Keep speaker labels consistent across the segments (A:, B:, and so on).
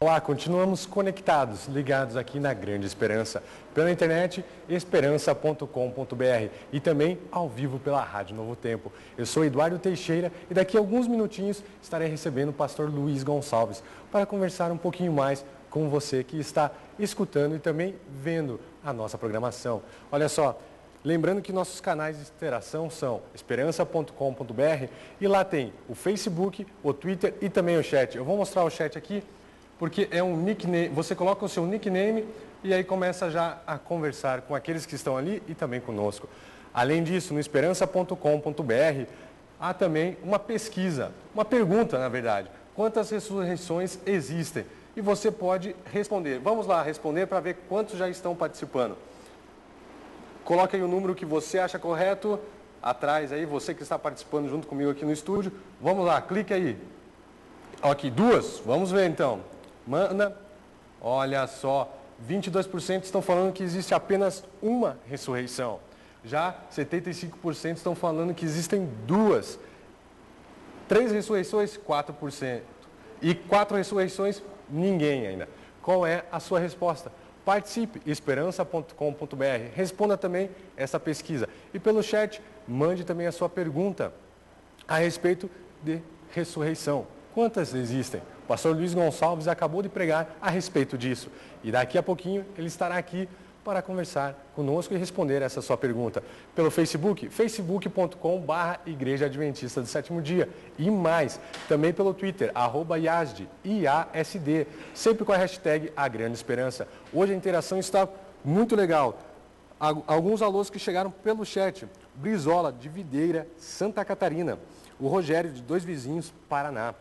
A: Olá, continuamos conectados, ligados aqui na Grande Esperança, pela internet esperança.com.br e também ao vivo pela Rádio Novo Tempo. Eu sou Eduardo Teixeira e daqui a alguns minutinhos estarei recebendo o pastor Luiz Gonçalves para conversar um pouquinho mais com você que está escutando e também vendo a nossa programação. Olha só, lembrando que nossos canais de interação são esperança.com.br e lá tem o Facebook, o Twitter e também o chat. Eu vou mostrar o chat aqui, porque é um nickname, você coloca o seu nickname e aí começa já a conversar com aqueles que estão ali e também conosco. Além disso, no esperança.com.br há também uma pesquisa, uma pergunta na verdade, quantas ressurreições existem? E você pode responder. Vamos lá responder para ver quantos já estão participando. Coloque aí o número que você acha correto, atrás aí, você que está participando junto comigo aqui no estúdio. Vamos lá, clique aí. Aqui, 2, vamos ver então. Manda, olha só, 22% estão falando que existe apenas uma ressurreição. Já 75% estão falando que existem 2. 3 ressurreições, 4%. E 4 ressurreições, ninguém ainda. Qual é a sua resposta? Participe, esperança.com.br. Responda também essa pesquisa. E pelo chat, mande também a sua pergunta a respeito de ressurreição. Quantas existem? O pastor Luiz Gonçalves acabou de pregar a respeito disso. E daqui a pouquinho ele estará aqui para conversar conosco e responder essa sua pergunta. Pelo Facebook, facebook.com/Igreja Adventista do Sétimo Dia. E mais, também pelo Twitter, @IASD, IASD, sempre com a hashtag A Grande Esperança. Hoje a interação está muito legal. Alguns alôs que chegaram pelo chat. Brizola, de Videira, Santa Catarina. O Rogério, de Dois Vizinhos, Paraná.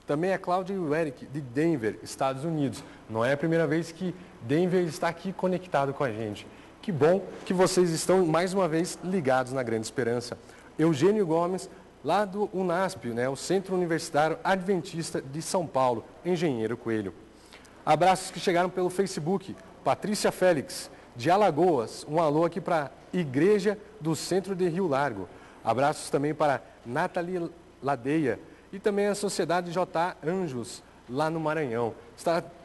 A: Também a Cláudia e o Eric, de Denver, Estados Unidos. Não é a primeira vez que Denver está aqui conectado com a gente. Que bom que vocês estão mais uma vez ligados na Grande Esperança. Eugênio Gomes, lá do UNASP, né, o Centro Universitário Adventista de São Paulo, Engenheiro Coelho. Abraços que chegaram pelo Facebook. Patrícia Félix, de Alagoas. Um alô aqui para a Igreja do Centro de Rio Largo. Abraços também para Nathalie Ladeia e também a Sociedade J. Anjos, lá no Maranhão.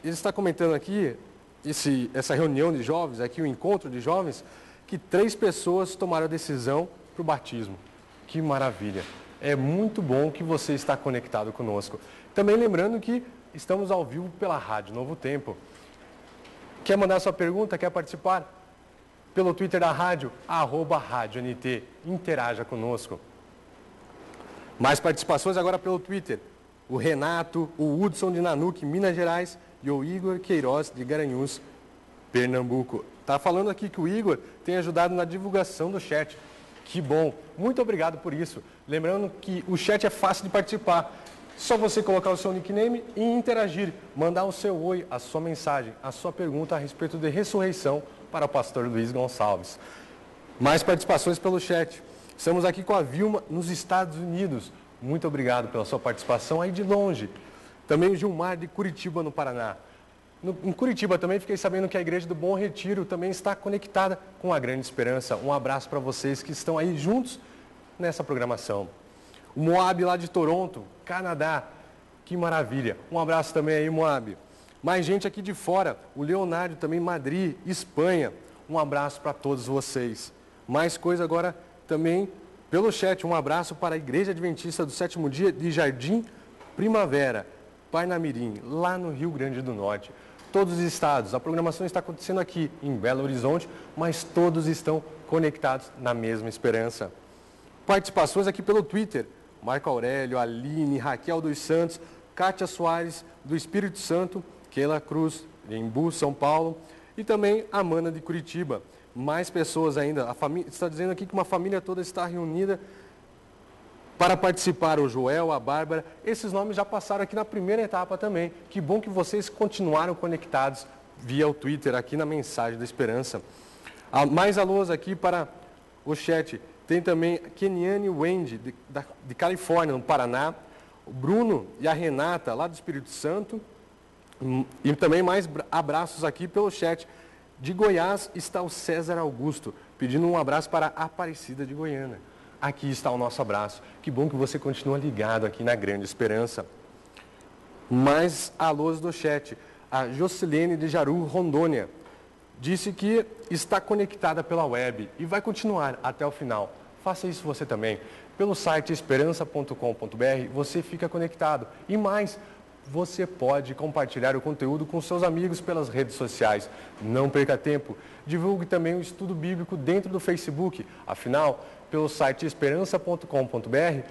A: Ele está comentando aqui, essa reunião de jovens, aqui o encontro de jovens, que 3 pessoas tomaram a decisão para o batismo. Que maravilha! É muito bom que você está conectado conosco. Também lembrando que estamos ao vivo pela Rádio Novo Tempo. Quer mandar sua pergunta? Quer participar? Pelo Twitter da rádio, @RádioNT. Interaja conosco. Mais participações agora pelo Twitter. O Renato, o Hudson de Nanuque, Minas Gerais, e o Igor Queiroz de Garanhuns, Pernambuco. Está falando aqui que o Igor tem ajudado na divulgação do chat. Que bom. Muito obrigado por isso. Lembrando que o chat é fácil de participar. Só você colocar o seu nickname e interagir. Mandar o seu oi, a sua mensagem, a sua pergunta a respeito de ressurreição para o pastor Luiz Gonçalves. Mais participações pelo chat. Estamos aqui com a Vilma, nos Estados Unidos. Muito obrigado pela sua participação aí de longe. Também o Gilmar, de Curitiba, no Paraná. Em Curitiba também fiquei sabendo que a Igreja do Bom Retiro também está conectada com a Grande Esperança. Um abraço para vocês que estão aí juntos nessa programação. O Moab, lá de Toronto, Canadá. Que maravilha. Um abraço também aí, Moab. Mais gente aqui de fora. O Leonardo, também Madrid, Espanha. Um abraço para todos vocês. Mais coisa agora também pelo chat. Um abraço para a Igreja Adventista do Sétimo Dia de Jardim Primavera, Parnamirim, lá no Rio Grande do Norte. Todos os estados, a programação está acontecendo aqui em Belo Horizonte, mas todos estão conectados na mesma esperança. Participações aqui pelo Twitter. Marco Aurélio, Aline, Raquel dos Santos, Kátia Soares, do Espírito Santo, Keila Cruz, de Embu, São Paulo, e também Amanda, de Curitiba. Mais pessoas ainda. A família está dizendo aqui que uma família toda está reunida para participar. O Joel, a Bárbara. Esses nomes já passaram aqui na primeira etapa também. Que bom que vocês continuaram conectados via o Twitter, aqui na Mensagem da Esperança. Mais alôs aqui para o chat. Tem também Keniane Wendy, de Califórnia, no Paraná. O Bruno e a Renata, lá do Espírito Santo. E também mais abraços aqui pelo chat. De Goiás está o César Augusto, pedindo um abraço para a Aparecida de Goiânia. Aqui está o nosso abraço. Que bom que você continua ligado aqui na Grande Esperança. mais alôs do chat. A Jocilene de Jaru, Rondônia, disse que está conectada pela web e vai continuar até o final. Faça isso você também. Pelo site esperança.com.br você fica conectado. E mais, você pode compartilhar o conteúdo com seus amigos pelas redes sociais. Não perca tempo. Divulgue também o estudo bíblico dentro do Facebook. Afinal, pelo site esperança.com.br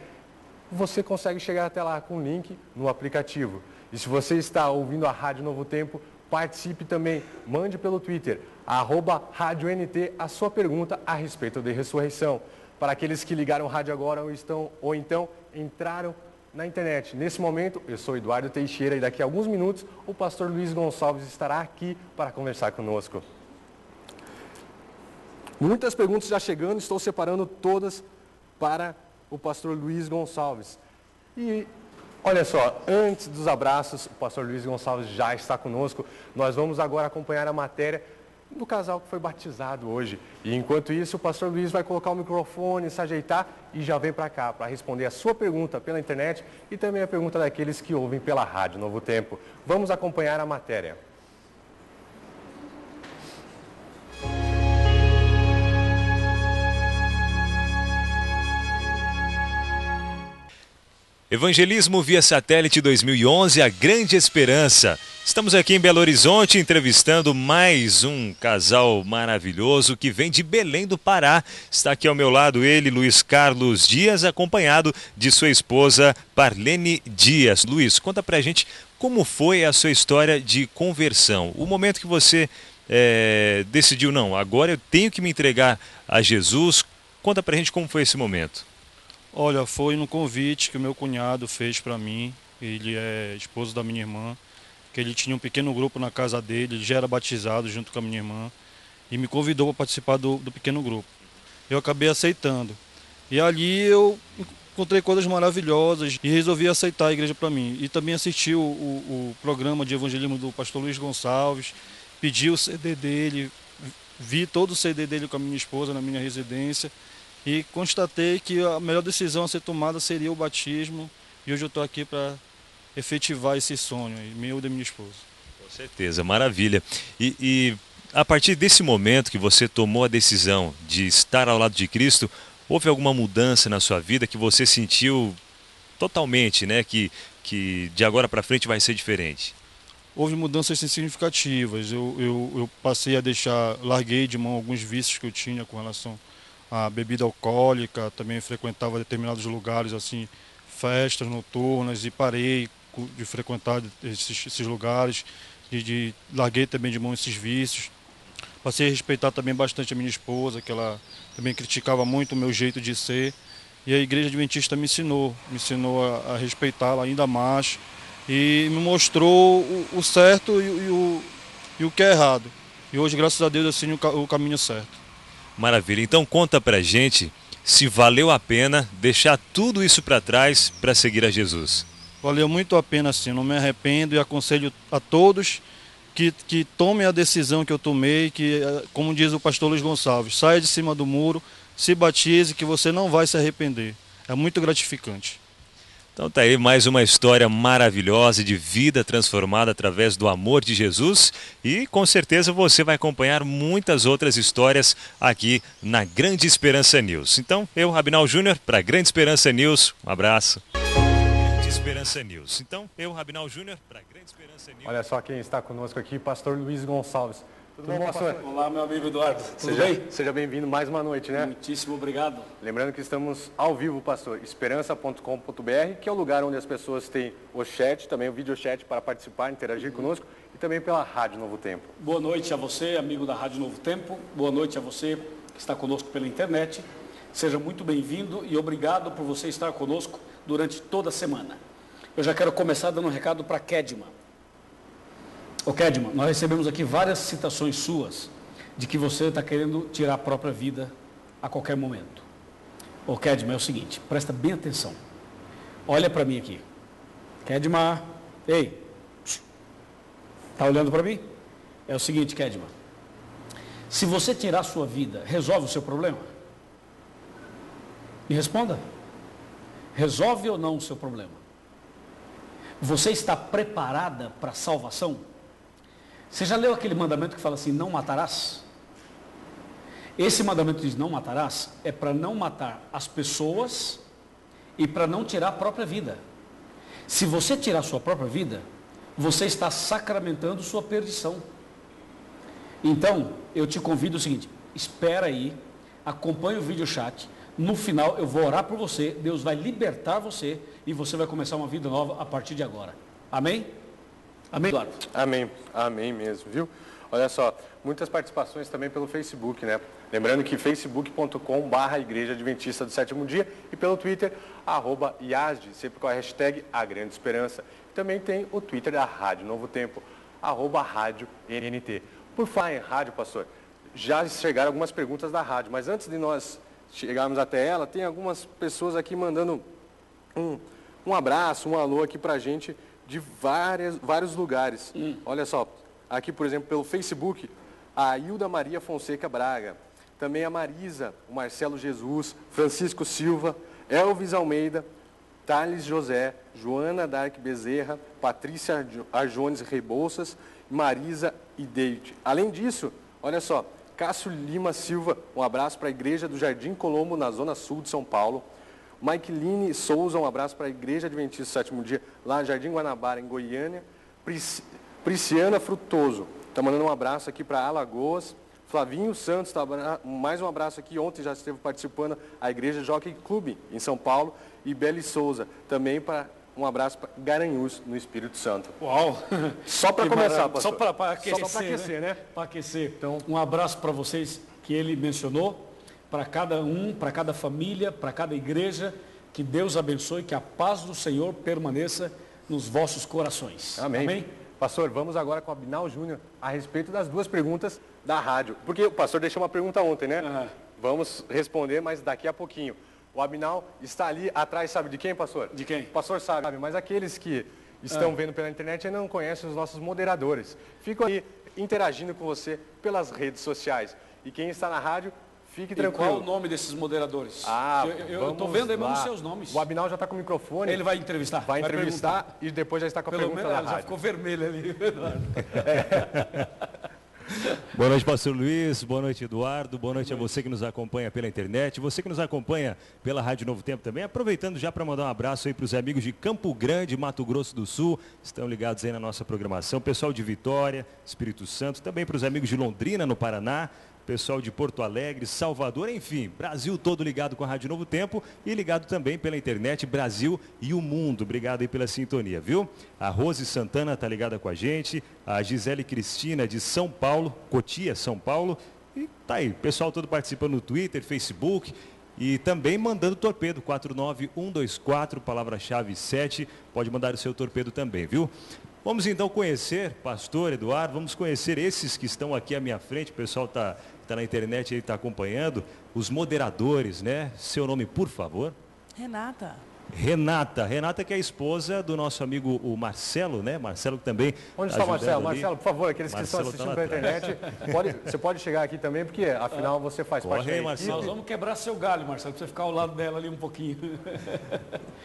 A: você consegue chegar até lá com o link no aplicativo. E se você está ouvindo a Rádio Novo Tempo, participe também. Mande pelo Twitter, @RádioNT, a sua pergunta a respeito da ressurreição. Para aqueles que ligaram o rádio agora ou então entraram na internet. Nesse momento, eu sou Eduardo Teixeira e daqui a alguns minutos o pastor Luiz Gonçalves estará aqui para conversar conosco. Muitas perguntas já chegando, estou separando todas para o pastor Luiz Gonçalves. E olha só, antes dos abraços, o pastor Luiz Gonçalves já está conosco. Nós vamos agora acompanhar a matéria do casal que foi batizado hoje. E enquanto isso, o pastor Luiz vai colocar o microfone, se ajeitar e já vem para cá para responder a sua pergunta pela internet e também a pergunta daqueles que ouvem pela Rádio Novo Tempo. Vamos acompanhar a matéria.
B: Evangelismo via satélite 2011, a grande esperança. Estamos aqui em Belo Horizonte entrevistando mais um casal maravilhoso que vem de Belém do Pará. Está aqui ao meu lado ele, Luiz Carlos Dias, acompanhado de sua esposa Parlene Dias. Luiz, conta pra gente como foi a sua história de conversão. O momento que você decidiu, não, agora eu tenho que me entregar a Jesus. Conta pra gente como foi esse momento.
C: Olha, foi no convite que o meu cunhado fez para mim. Ele é esposo da minha irmã, que ele tinha um pequeno grupo na casa dele, ele já era batizado junto com a minha irmã e me convidou para participar do pequeno grupo. Eu acabei aceitando. E ali eu encontrei coisas maravilhosas e resolvi aceitar a igreja para mim. E também assisti o programa de evangelismo do pastor Luiz Gonçalves, pedi o CD dele, vi todo o CD dele com a minha esposa na minha residência. E constatei que a melhor decisão a ser tomada seria o batismo. E hoje eu estou aqui para efetivar esse sonho, meu e da minha esposa.
B: Com certeza, maravilha. E a partir desse momento que você tomou a decisão de estar ao lado de Cristo, houve alguma mudança na sua vida que você sentiu totalmente, né? Que de agora para frente vai ser diferente?
C: Houve mudanças significativas. Eu passei a larguei de mão alguns vícios que eu tinha com relação a bebida alcoólica, também frequentava determinados lugares, assim, festas noturnas, e parei de frequentar esses lugares, larguei também de mão esses vícios. Passei a respeitar também bastante a minha esposa, que ela também criticava muito o meu jeito de ser, e a Igreja Adventista me ensinou a respeitá-la ainda mais, e me mostrou o certo e o que é errado. E hoje, graças a Deus, eu sigo o caminho certo.
B: Maravilha. Então conta pra gente se valeu a pena deixar tudo isso para trás para seguir a Jesus.
C: Valeu muito a pena, sim. Não me arrependo e aconselho a todos que tomem a decisão que eu tomei, que, como diz o pastor Luiz Gonçalves, saia de cima do muro, se batize, que você não vai se arrepender. É muito gratificante.
B: Então tá aí mais uma história maravilhosa de vida transformada através do amor de Jesus e com certeza você vai acompanhar muitas outras histórias aqui na Grande Esperança News. Então eu, Rabinal Júnior, para Grande Esperança News, um abraço. Grande Esperança News. Então eu, Rabinal Júnior, para Grande Esperança News.
A: Olha só quem está conosco aqui, pastor Luiz Gonçalves. Tudo bom, pastor?
D: Olá, meu amigo Eduardo. Tudo bem?
A: Seja bem-vindo mais uma noite, né?
D: Muitíssimo obrigado.
A: Lembrando que estamos ao vivo, pastor, esperança.com.br, que é o lugar onde as pessoas têm o chat, também o videochat para participar, interagir conosco, e também pela Rádio Novo Tempo.
D: Boa noite a você, amigo da Rádio Novo Tempo. Boa noite a você que está conosco pela internet. Seja muito bem-vindo e obrigado por você estar conosco durante toda a semana. Eu já quero começar dando um recado para Kedma. Ô Kedma, nós recebemos aqui várias citações suas de que você está querendo tirar a própria vida a qualquer momento. Ô Kedma, é o seguinte, presta bem atenção. Olha para mim aqui. Kedma, ei, está olhando para mim? É o seguinte, Kedma, se você tirar a sua vida, resolve o seu problema? Me responda. Resolve ou não o seu problema? Você está preparada para a salvação? Você já leu aquele mandamento que fala assim, não matarás? Esse mandamento diz não matarás, é para não matar as pessoas e para não tirar a própria vida. Se você tirar a sua própria vida, você está sacramentando sua perdição. Então, eu te convido o seguinte, espera aí, acompanhe o vídeo chat, no final eu vou orar por você, Deus vai libertar você e você vai começar uma vida nova a partir de agora. Amém? Amém, Eduardo?
A: Amém, amém mesmo, viu? Olha só, muitas participações também pelo Facebook, né? Lembrando que facebook.com/Igreja Adventista do Sétimo Dia e pelo Twitter, @IASD, sempre com a hashtag A Grande Esperança. Também tem o Twitter da Rádio Novo Tempo, @Rádio NNT. Por falar em rádio, pastor, já chegaram algumas perguntas da rádio, mas antes de nós chegarmos até ela, tem algumas pessoas aqui mandando um abraço, um alô aqui pra gente de vários lugares. Olha só, aqui por exemplo pelo Facebook, a Hilda Maria Fonseca Braga, também a Marisa, o Marcelo Jesus, Francisco Silva, Elvis Almeida, Thales José, Joana Dark Bezerra, Patrícia Arjones Rebouças, Marisa e David. Além disso, olha só, Cássio Lima Silva, um abraço para a Igreja do Jardim Colombo, na Zona Sul de São Paulo. Mikeline Souza, um abraço para a Igreja Adventista do Sétimo Dia, lá no Jardim Guanabara, em Goiânia. Prisciana Frutoso, está mandando um abraço aqui para Alagoas. Flavinho Santos, mais um abraço aqui, ontem já esteve participando a Igreja Jockey Clube, em São Paulo. E Beli Souza, também para um abraço para Garanhuns, no Espírito Santo.
D: Uau!
A: Só para começar, pastor.
D: Só para aquecer,
A: só para aquecer, né?
D: Para aquecer. Então, um abraço para vocês que ele mencionou, para cada um, para cada família, para cada igreja. Que Deus abençoe, que a paz do Senhor permaneça nos vossos corações.
A: Amém.
D: Amém?
A: Pastor, vamos agora com o Abinal Júnior a respeito das duas perguntas da rádio. Porque o pastor deixou uma pergunta ontem, né? Vamos responder, mas daqui a pouquinho. O Abinal está ali atrás, sabe de quem, pastor?
D: De quem?
A: O pastor sabe, mas aqueles que estão vendo pela internet ainda não conhecem os nossos moderadores. Ficam aí interagindo com você pelas redes sociais. E quem está na rádio, fique tranquilo.
D: E qual o nome desses moderadores? Eu estou vendo aí, mas não sei os nomes.
A: O Abinal já está com o microfone.
D: Ele vai entrevistar.
A: Vai entrevistar e depois já está com a pergunta da rádio.
D: Já ficou vermelho ali, Eduardo.
B: Boa noite, pastor Luiz, boa noite, Eduardo, boa noite a você que nos acompanha pela internet, você que nos acompanha pela Rádio Novo Tempo também, aproveitando já para mandar um abraço aí para os amigos de Campo Grande, Mato Grosso do Sul, estão ligados aí na nossa programação, pessoal de Vitória, Espírito Santo, também para os amigos de Londrina, no Paraná, pessoal de Porto Alegre, Salvador, enfim, Brasil todo ligado com a Rádio Novo Tempo e ligado também pela internet, Brasil e o mundo. Obrigado aí pela sintonia, viu? A Rose Santana está ligada com a gente, a Gisele Cristina de São Paulo, Cotia, São Paulo, e tá aí, pessoal todo participando no Twitter, Facebook e também mandando torpedo, 49124, palavra-chave 7, pode mandar o seu torpedo também, viu? Vamos então conhecer, pastor Eduardo, vamos conhecer esses que estão aqui à minha frente, o pessoal está na internet e está acompanhando, os moderadores, né? Seu nome, por favor?
E: Renata.
B: Renata que é a esposa do nosso amigo o Marcelo, né? Marcelo que também
A: Onde está o Marcelo? Marcelo, por favor, aqueles que estão assistindo pela internet, você pode chegar aqui também, porque afinal você faz parte da equipe.
B: Marcelo.
D: Nós vamos quebrar seu galho, Marcelo, para você ficar ao lado dela ali um pouquinho.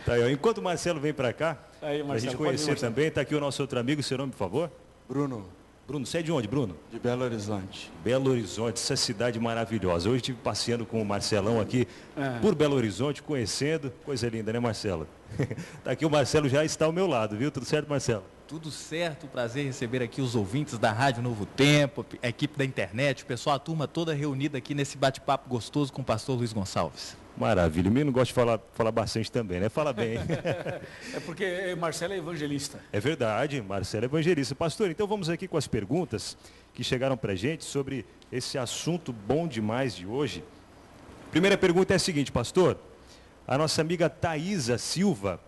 B: Tá aí, ó. Enquanto o Marcelo vem para cá,
D: aí,
B: para a gente conhecer também, está aqui o nosso outro amigo, seu nome, por favor?
F: Bruno.
B: Bruno, você é de onde, Bruno?
F: De Belo Horizonte.
B: Belo Horizonte, essa cidade maravilhosa. Hoje estive passeando com o Marcelão aqui por Belo Horizonte, conhecendo. Coisa linda, né, Marcelo? Tá aqui o Marcelo, já está ao meu lado, viu? Tudo certo, Marcelo?
G: Tudo certo, prazer receber aqui os ouvintes da Rádio Novo Tempo, a equipe da internet, o pessoal, a turma toda reunida aqui nesse bate-papo gostoso com o pastor Luiz Gonçalves.
B: Maravilha, o menino gosta de falar bastante também, né? Fala bem.
D: É porque Marcelo é evangelista.
B: É verdade, Marcelo é evangelista. Pastor, então vamos aqui com as perguntas que chegaram pra gente sobre esse assunto bom demais de hoje. Primeira pergunta é a seguinte, pastor. A nossa amiga Thaisa Silva,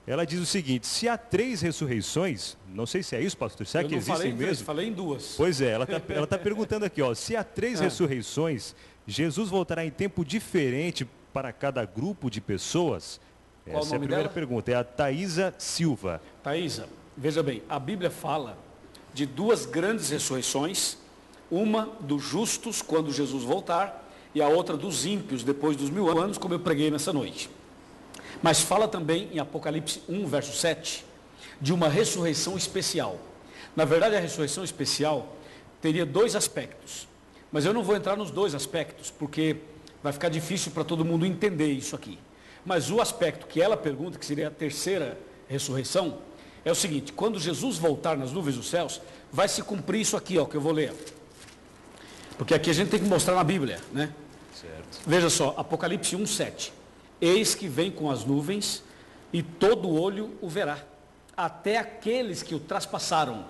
B: ela diz o seguinte: se há 3 ressurreições, não sei se é isso, pastor, será que existem mesmo?
D: Falei em 2.
B: Pois é, ela tá perguntando aqui, ó, se há 3 ressurreições, Jesus voltará em tempo diferente para cada grupo de pessoas?
D: Qual
B: Essa é a primeira pergunta, é a Thaisa Silva.
D: Thaisa, veja bem, a Bíblia fala de 2 grandes ressurreições, uma dos justos quando Jesus voltar e a outra dos ímpios depois dos 1000 anos, como eu preguei nessa noite. Mas fala também em Apocalipse 1, verso 7, de uma ressurreição especial. Na verdade, a ressurreição especial teria dois aspectos, mas eu não vou entrar nos dois aspectos, porque vai ficar difícil para todo mundo entender isso aqui. Mas o aspecto que ela pergunta, que seria a terceira ressurreição, é o seguinte: quando Jesus voltar nas nuvens dos céus, vai se cumprir isso aqui, ó, que eu vou ler. Porque aqui a gente tem que mostrar na Bíblia, né?
B: Certo.
D: Veja só, Apocalipse 1:7. Eis que vem com as nuvens, e todo olho o verá, até aqueles que o traspassaram.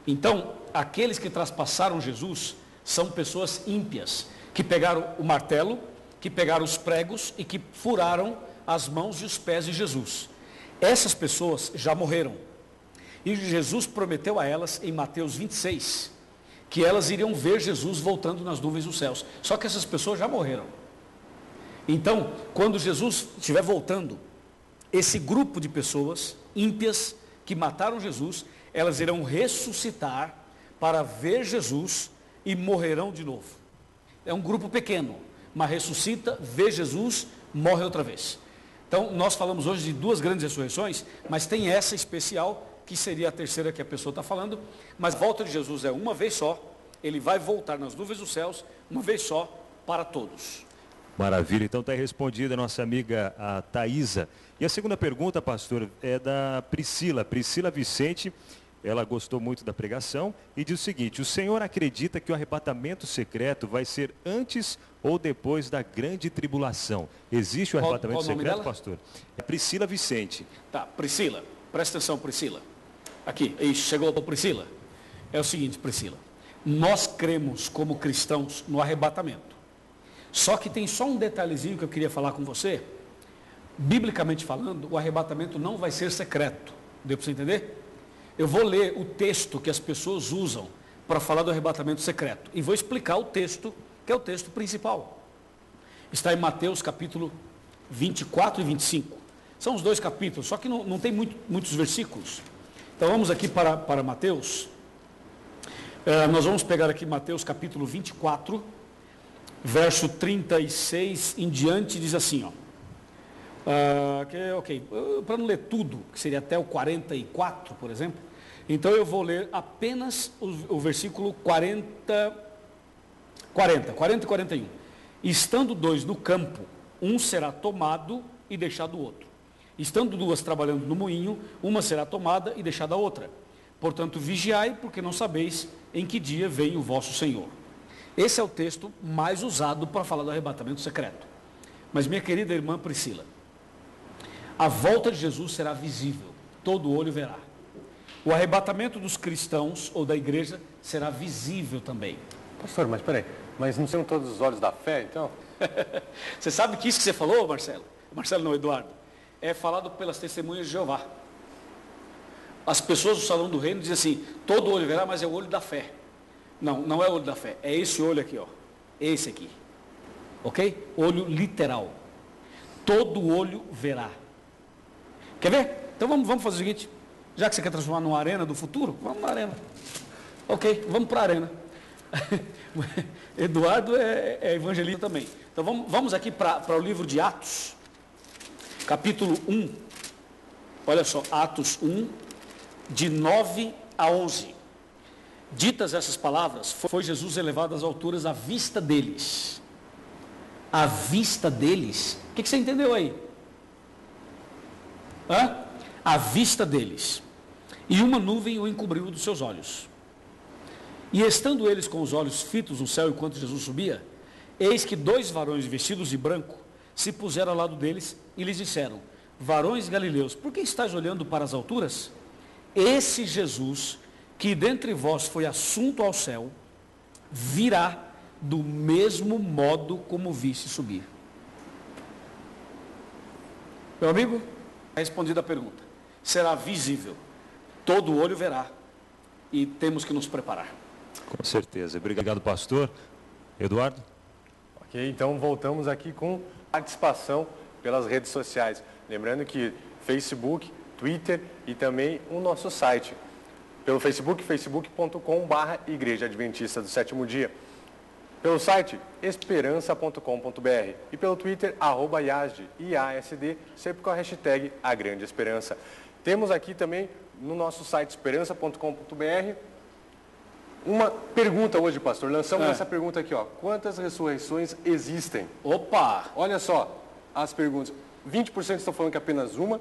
D: Então, aqueles que traspassaram Jesus são pessoas ímpias, que pegaram o martelo, que pegaram os pregos e que furaram as mãos e os pés de Jesus. Essas pessoas já morreram. E Jesus prometeu a elas em Mateus 26, que elas iriam ver Jesus voltando nas nuvens dos céus. Só que essas pessoas já morreram. Então, quando Jesus estiver voltando, esse grupo de pessoas ímpias que mataram Jesus, elas irão ressuscitar para ver Jesus e morrerão de novo. É um grupo pequeno, mas ressuscita, vê Jesus, morre outra vez. Então, nós falamos hoje de duas grandes ressurreições, mas tem essa especial, que seria a terceira que a pessoa está falando, mas a volta de Jesus é uma vez só, ele vai voltar nas nuvens dos céus, uma vez só, para todos.
B: Maravilha, então está respondida a nossa amiga a Thaisa. E a segunda pergunta, pastor, é da Priscila Vicente. Ela gostou muito da pregação e diz o seguinte: o senhor acredita que o arrebatamento secreto vai ser antes ou depois da grande tribulação? Existe o arrebatamento secreto, pastor? É Priscila Vicente.
D: Tá, Priscila, presta atenção, Priscila. Aqui, isso, chegou para Priscila. É o seguinte, Priscila, nós cremos como cristãos no arrebatamento. Só que tem só um detalhezinho que eu queria falar com você. Biblicamente falando, o arrebatamento não vai ser secreto. Deu para você entender? Eu vou ler o texto que as pessoas usam para falar do arrebatamento secreto. E vou explicar o texto, que é o texto principal. Está em Mateus capítulo 24 e 25. São os dois capítulos, só que não tem muitos versículos. Então vamos aqui para Mateus. Nós vamos pegar aqui Mateus capítulo 24, verso 36 em diante, diz assim, ó. Para não ler tudo, que seria até o 44, por exemplo, então eu vou ler apenas o versículo 40 e 41. Estando dois no campo, um será tomado e deixado o outro. Estando duas trabalhando no moinho, uma será tomada e deixada a outra. Portanto, vigiai, porque não sabeis em que dia vem o vosso Senhor. Esse é o texto mais usado para falar do arrebatamento secreto. Mas, minha querida irmã Priscila, a volta de Jesus será visível, todo olho verá. O arrebatamento dos cristãos ou da igreja será visível também.
A: Pastor, mas peraí, mas não são todos os olhos da fé, então?
D: Você sabe que isso que você falou, Marcelo? Marcelo não, Eduardo. É falado pelas testemunhas de Jeová. As pessoas do Salão do Reino dizem assim, todo olho verá, mas é o olho da fé. Não, não é o olho da fé, é esse olho aqui, ó. Esse aqui. Ok? Olho literal. Todo olho verá. Quer ver? Então vamos fazer o seguinte. Já que você quer transformar numa arena do futuro, vamos na arena. Ok, vamos para a arena. Eduardo é evangelista também. Então vamos aqui para o livro de Atos, capítulo 1. Olha só, Atos 1, de 9 a 11. Ditas essas palavras, foi Jesus elevado às alturas à vista deles. À vista deles? O que você entendeu aí? À vista deles. E uma nuvem o encobriu dos seus olhos. E estando eles com os olhos fitos no céu enquanto Jesus subia, eis que dois varões vestidos de branco se puseram ao lado deles e lhes disseram: varões galileus, por que estáis olhando para as alturas? Esse Jesus, que dentre vós foi assunto ao céu, virá do mesmo modo como viste subir. Meu amigo, respondida a pergunta. Será visível. Todo olho verá. E temos que nos preparar.
B: Com certeza. Obrigado, pastor. Eduardo?
A: Ok, então voltamos aqui com participação pelas redes sociais. Lembrando que Facebook, Twitter e também o nosso site. Pelo Facebook, facebook.com/Igreja Adventista do Sétimo Dia. Pelo site, esperança.com.br. E pelo Twitter, @IASD, sempre com a hashtag A Grande Esperança. Temos aqui também no nosso site esperança.com.br uma pergunta hoje, pastor. Lançamos essa pergunta aqui, ó. Quantas ressurreições existem?
D: Opa!
A: Olha só as perguntas. 20% estão falando que apenas uma,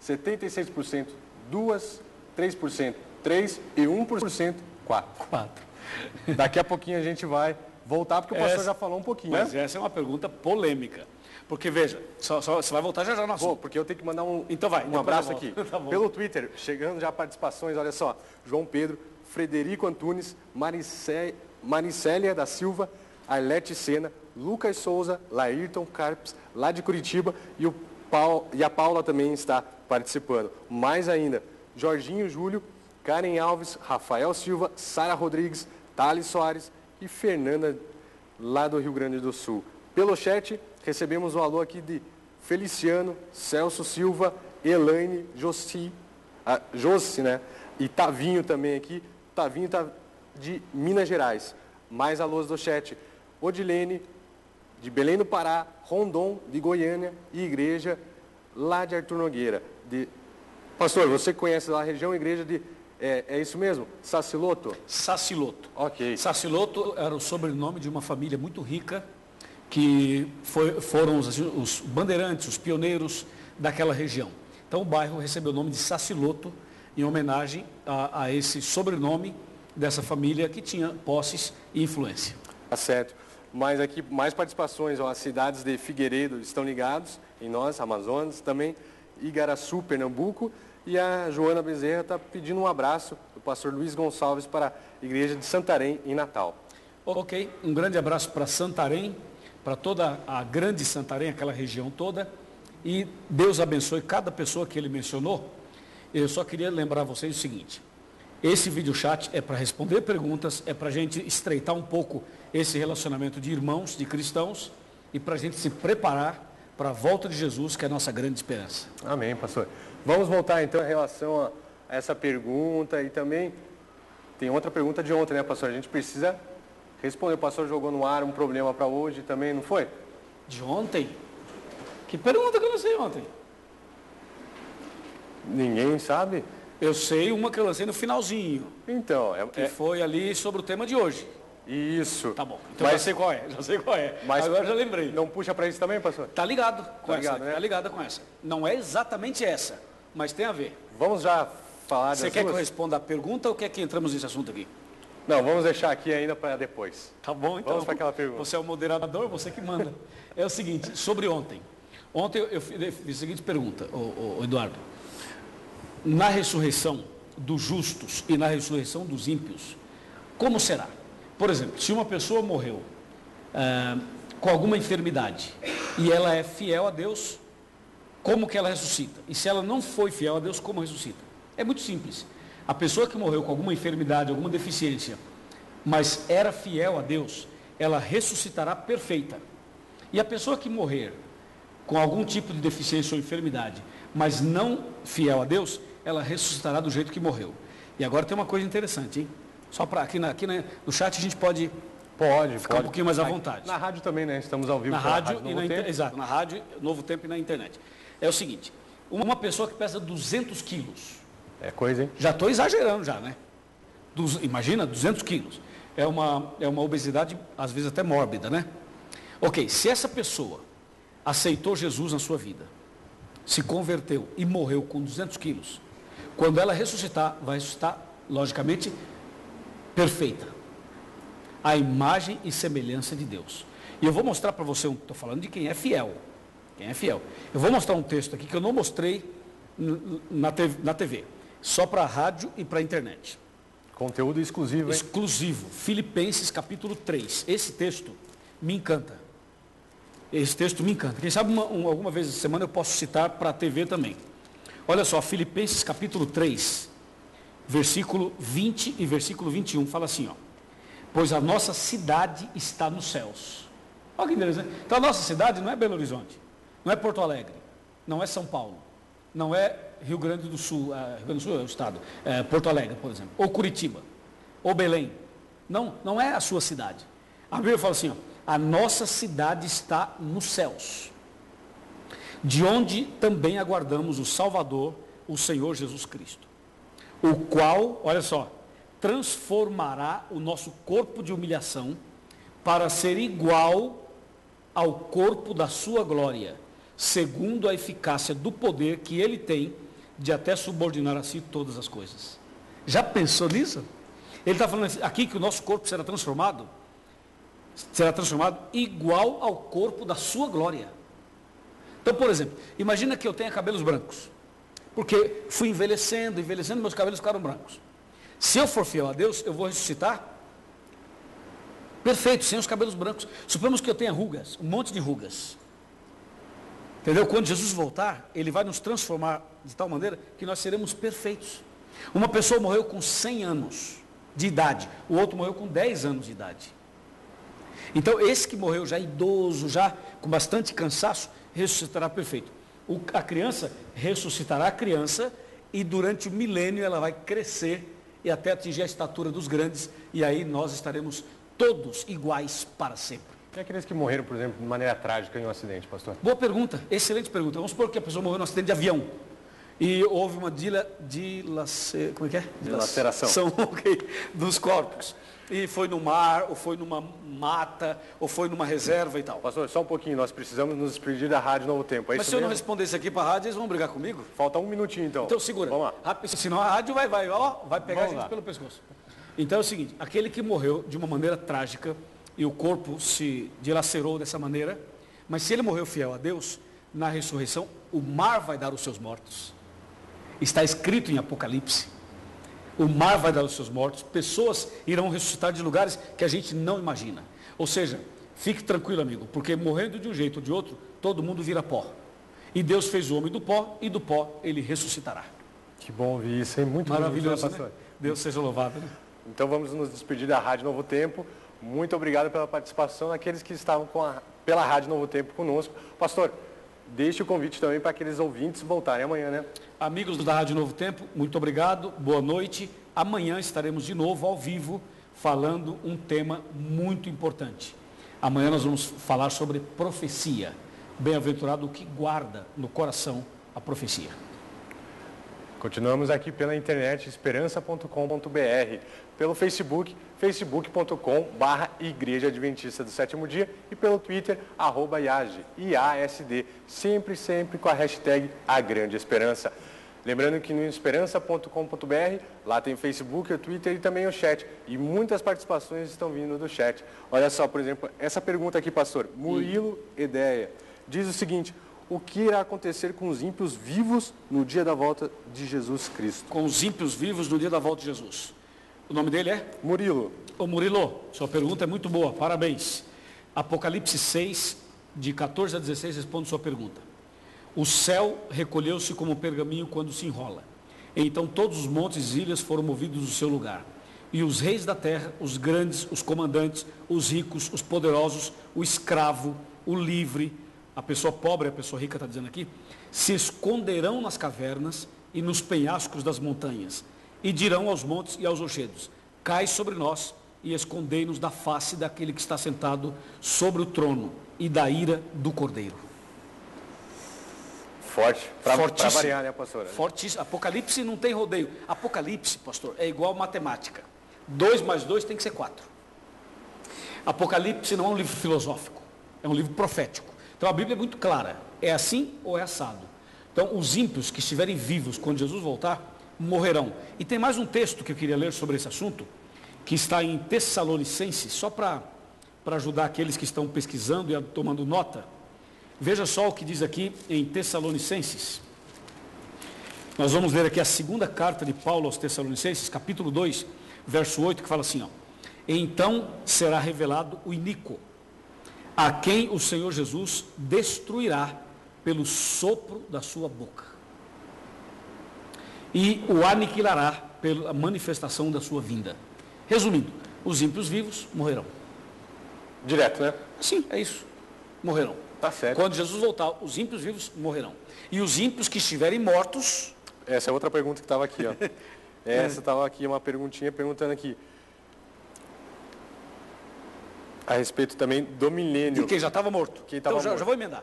A: 76% duas, 3% três e 1% quatro. Daqui a pouquinho a gente vai voltar, porque o pastor já falou um pouquinho,
D: Mas
A: né?
D: essa é uma pergunta polêmica. Porque, veja, você vai voltar já no assunto.
A: Vou, porque eu tenho que mandar um
D: depois
A: abraço
D: eu volto.
A: aqui.
D: Tá bom.
A: Pelo Twitter, chegando já participações, olha só. João Pedro, Frederico Antunes, Maricélia da Silva, Arlete Sena, Lucas Souza, Laírton Carpes, lá de Curitiba, e a Paula também está participando. Mais ainda, Jorginho Júlio, Karen Alves, Rafael Silva, Sara Rodrigues, Thales Soares e Fernanda, lá do Rio Grande do Sul. Pelo chat, recebemos um alô aqui de Feliciano, Celso Silva, Elaine, Josi, né? E Tavinho também aqui. Tavinho tá de Minas Gerais. Mais alôs do chat. Odilene, de Belém do Pará, Rondon, de Goiânia e Igreja, lá de Arthur Nogueira. Pastor, você conhece lá a região, igreja de... É isso mesmo? Saciloto?
D: Saciloto.
A: Ok.
D: Saciloto era o sobrenome de uma família muito rica, que foram os bandeirantes, os pioneiros daquela região. Então o bairro recebeu o nome de Saciloto, em homenagem a esse sobrenome dessa família que tinha posses e influência.
A: Tá certo. Mas aqui, mais participações, ó, as cidades de Figueiredo estão ligados em nós, Amazonas, também Igaraçu, Pernambuco, e a Joana Bezerra está pedindo um abraço do pastor Luiz Gonçalves para a igreja de Santarém, em Natal.
D: Ok, um grande abraço para Santarém, para toda a grande Santarém, aquela região toda, e Deus abençoe cada pessoa que ele mencionou. Eu só queria lembrar vocês o seguinte: esse videochat é para responder perguntas, é para a gente estreitar um pouco esse relacionamento de irmãos, de cristãos, e para a gente se preparar para a volta de Jesus, que é a nossa grande esperança.
A: Amém, pastor. Vamos voltar então em relação a essa pergunta, e também tem outra pergunta de ontem, né, pastor? A gente precisa responder. O pastor jogou no ar um problema para hoje também, não foi?
D: De ontem? Que pergunta que eu lancei ontem?
A: Ninguém sabe?
D: Eu sei uma que eu lancei no finalzinho,
A: Então,
D: que foi ali sobre o tema de hoje.
A: isso.
D: Tá bom, então já sei qual é.
A: Mas
D: Agora já lembrei.
A: Não puxa para isso também, pastor?
D: Tá ligado com
A: Tá
D: essa,
A: ligado, né?
D: tá ligada com essa. Não é exatamente essa, mas tem a ver.
A: Vamos já falar das
D: Você quer que eu
A: duas?
D: responda a pergunta ou quer que entramos nesse assunto aqui?
A: Não, vamos deixar aqui ainda para depois.
D: Tá bom, então.
A: Vamos para aquela pergunta.
D: Você é o moderador, você que manda. É o seguinte, sobre ontem. Ontem eu fiz a seguinte pergunta, Eduardo. Na ressurreição dos justos e na ressurreição dos ímpios, como será? Por exemplo, se uma pessoa morreu com alguma enfermidade e ela é fiel a Deus, como que ela ressuscita? E se ela não foi fiel a Deus, como ressuscita? É muito simples. A pessoa que morreu com alguma enfermidade, alguma deficiência, mas era fiel a Deus, ela ressuscitará perfeita. E a pessoa que morrer com algum tipo de deficiência ou enfermidade, mas não fiel a Deus, ela ressuscitará do jeito que morreu. E agora tem uma coisa interessante, hein? Só para aqui no chat a gente pode ficar um pouquinho mais à vontade.
A: Na rádio também, né? Estamos ao vivo
D: Na
A: pela
D: rádio e
A: Novo
D: na
A: Tempo.
D: Exato, na rádio, Novo Tempo e na internet. É o seguinte, uma pessoa que pesa 200 quilos,
A: É coisa, hein?
D: já estou exagerando já, né? Imagina, 200 quilos. É uma obesidade, às vezes até mórbida, né? Ok, se essa pessoa aceitou Jesus na sua vida, se converteu e morreu com 200 quilos, quando ela ressuscitar, vai ressuscitar, logicamente, perfeita. A imagem e semelhança de Deus. E eu vou mostrar para você, estou falando de quem é fiel. Quem é fiel. Eu vou mostrar um texto aqui que eu não mostrei na TV. Só para a rádio e para a internet.
A: Conteúdo exclusivo, hein?
D: Exclusivo. Filipenses capítulo 3. Esse texto me encanta. Esse texto me encanta. Quem sabe alguma vez essa semana eu posso citar para a TV também. Olha só, Filipenses capítulo 3, versículo 20 e versículo 21, fala assim, ó. Pois a nossa cidade está nos céus. Olha que interessante. Então a nossa cidade não é Belo Horizonte, não é Porto Alegre, não é São Paulo, não é Rio Grande do Sul, Rio Grande do Sul é o estado, Porto Alegre, por exemplo, ou Curitiba, ou Belém. Não é a sua cidade. A Bíblia fala assim, ó, a nossa cidade está nos céus, de onde também aguardamos o Salvador, o Senhor Jesus Cristo, o qual, olha só, transformará o nosso corpo de humilhação para ser igual ao corpo da sua glória, segundo a eficácia do poder que ele tem de até subordinar a si todas as coisas. Já pensou nisso? Ele está falando aqui que o nosso corpo será transformado igual ao corpo da sua glória. Então, por exemplo, imagina que eu tenha cabelos brancos, porque fui envelhecendo, meus cabelos ficaram brancos. Se eu for fiel a Deus, eu vou ressuscitar perfeito, sem os cabelos brancos. Suponhamos que eu tenha rugas, um monte de rugas. Entendeu? Quando Jesus voltar, ele vai nos transformar de tal maneira que nós seremos perfeitos. Uma pessoa morreu com 100 anos de idade, o outro morreu com 10 anos de idade. Então, esse que morreu já idoso, já com bastante cansaço, ressuscitará perfeito. A criança ressuscitará a criança e durante o milênio ela vai crescer e até atingir a estatura dos grandes, e aí nós estaremos todos iguais para sempre.
A: E aqueles que morreram, por exemplo, de maneira trágica em um acidente, pastor?
D: Boa pergunta, excelente pergunta. Vamos supor que a pessoa morreu num acidente de avião e houve uma dilaceração okay, dos corpos. E foi no mar, ou foi numa mata, ou foi numa reserva e tal.
A: Pastor, só um pouquinho, nós precisamos nos despedir da Rádio Novo Tempo.
D: Mas se eu não responder isso aqui para a rádio, eles vão brigar comigo?
A: Falta um minutinho então.
D: Então segura. Vamos lá. Rápido, senão a rádio vai pegar a gente pelo pescoço. Então é o seguinte, aquele que morreu de uma maneira trágica e o corpo se dilacerou dessa maneira, mas se ele morreu fiel a Deus, na ressurreição, o mar vai dar os seus mortos. Está escrito em Apocalipse. O mar vai dar os seus mortos, pessoas irão ressuscitar de lugares que a gente não imagina. Ou seja, fique tranquilo, amigo, porque morrendo de um jeito ou de outro, todo mundo vira pó. E Deus fez o homem do pó, e do pó ele ressuscitará.
A: Que bom ouvir isso, hein? Muito
D: maravilhoso,
A: né?
D: Deus seja louvado, né?
A: Então vamos nos despedir da Rádio Novo Tempo. Muito obrigado pela participação daqueles que estavam pela Rádio Novo Tempo conosco. Pastor, deixe o convite também para aqueles ouvintes voltarem amanhã, né?
D: Amigos da Rádio Novo Tempo, muito obrigado, boa noite. Amanhã estaremos de novo ao vivo falando um tema muito importante. Amanhã nós vamos falar sobre profecia. Bem-aventurado o que guarda no coração a profecia.
A: Continuamos aqui pela internet, esperança.com.br, pelo Facebook, facebook.com/Igreja Adventista do Sétimo Dia e pelo Twitter, @IASD, IASD, sempre com a hashtag A Grande Esperança. Lembrando que no esperança.com.br, lá tem o Facebook, o Twitter e também o chat. E muitas participações estão vindo do chat. Olha só, por exemplo, essa pergunta aqui, pastor. Murilo Edeia diz o seguinte: o que irá acontecer com os ímpios vivos no dia da volta de Jesus Cristo?
D: Com os ímpios vivos no dia da volta de Jesus. O nome dele é?
A: Murilo.
D: Ô Murilo, sua pergunta é muito boa, parabéns. Apocalipse 6, de 14 a 16, responde sua pergunta. O céu recolheu-se como pergaminho quando se enrola. Então todos os montes e ilhas foram movidos do seu lugar. E os reis da terra, os grandes, os comandantes, os ricos, os poderosos, o escravo, o livre, a pessoa pobre, a pessoa rica está dizendo aqui, se esconderão nas cavernas e nos penhascos das montanhas, e dirão aos montes e aos rochedos: cai sobre nós e escondei-nos da face daquele que está sentado sobre o trono e da ira do Cordeiro.
A: Forte, para variar, né, pastor?
D: Fortíssimo. Apocalipse não tem rodeio. Apocalipse, pastor, é igual matemática. 2 mais 2 tem que ser 4. Apocalipse não é um livro filosófico, é um livro profético. Então a Bíblia é muito clara, é assim ou é assado. Então os ímpios que estiverem vivos quando Jesus voltar, morrerão. E tem mais um texto que eu queria ler sobre esse assunto, que está em Tessalonicenses, só para ajudar aqueles que estão pesquisando e tomando nota. Veja só o que diz aqui em Tessalonicenses. Nós vamos ler aqui a segunda carta de Paulo aos Tessalonicenses, capítulo 2, verso 8, que fala assim, ó: então será revelado o iníquo, a quem o Senhor Jesus destruirá pelo sopro da sua boca, e o aniquilará pela manifestação da sua vinda. Resumindo, os ímpios vivos morrerão.
A: Direto, né?
D: Sim, é isso. Morrerão.
A: Tá certo.
D: Quando Jesus voltar, os ímpios vivos morrerão. E os ímpios que estiverem mortos...
A: Essa é outra pergunta que estava aqui, ó. Essa estava aqui, uma perguntinha perguntando aqui. A respeito também do milênio.
D: De quem já estava morto.
A: Quem tava
D: então
A: morto.
D: já vou emendar.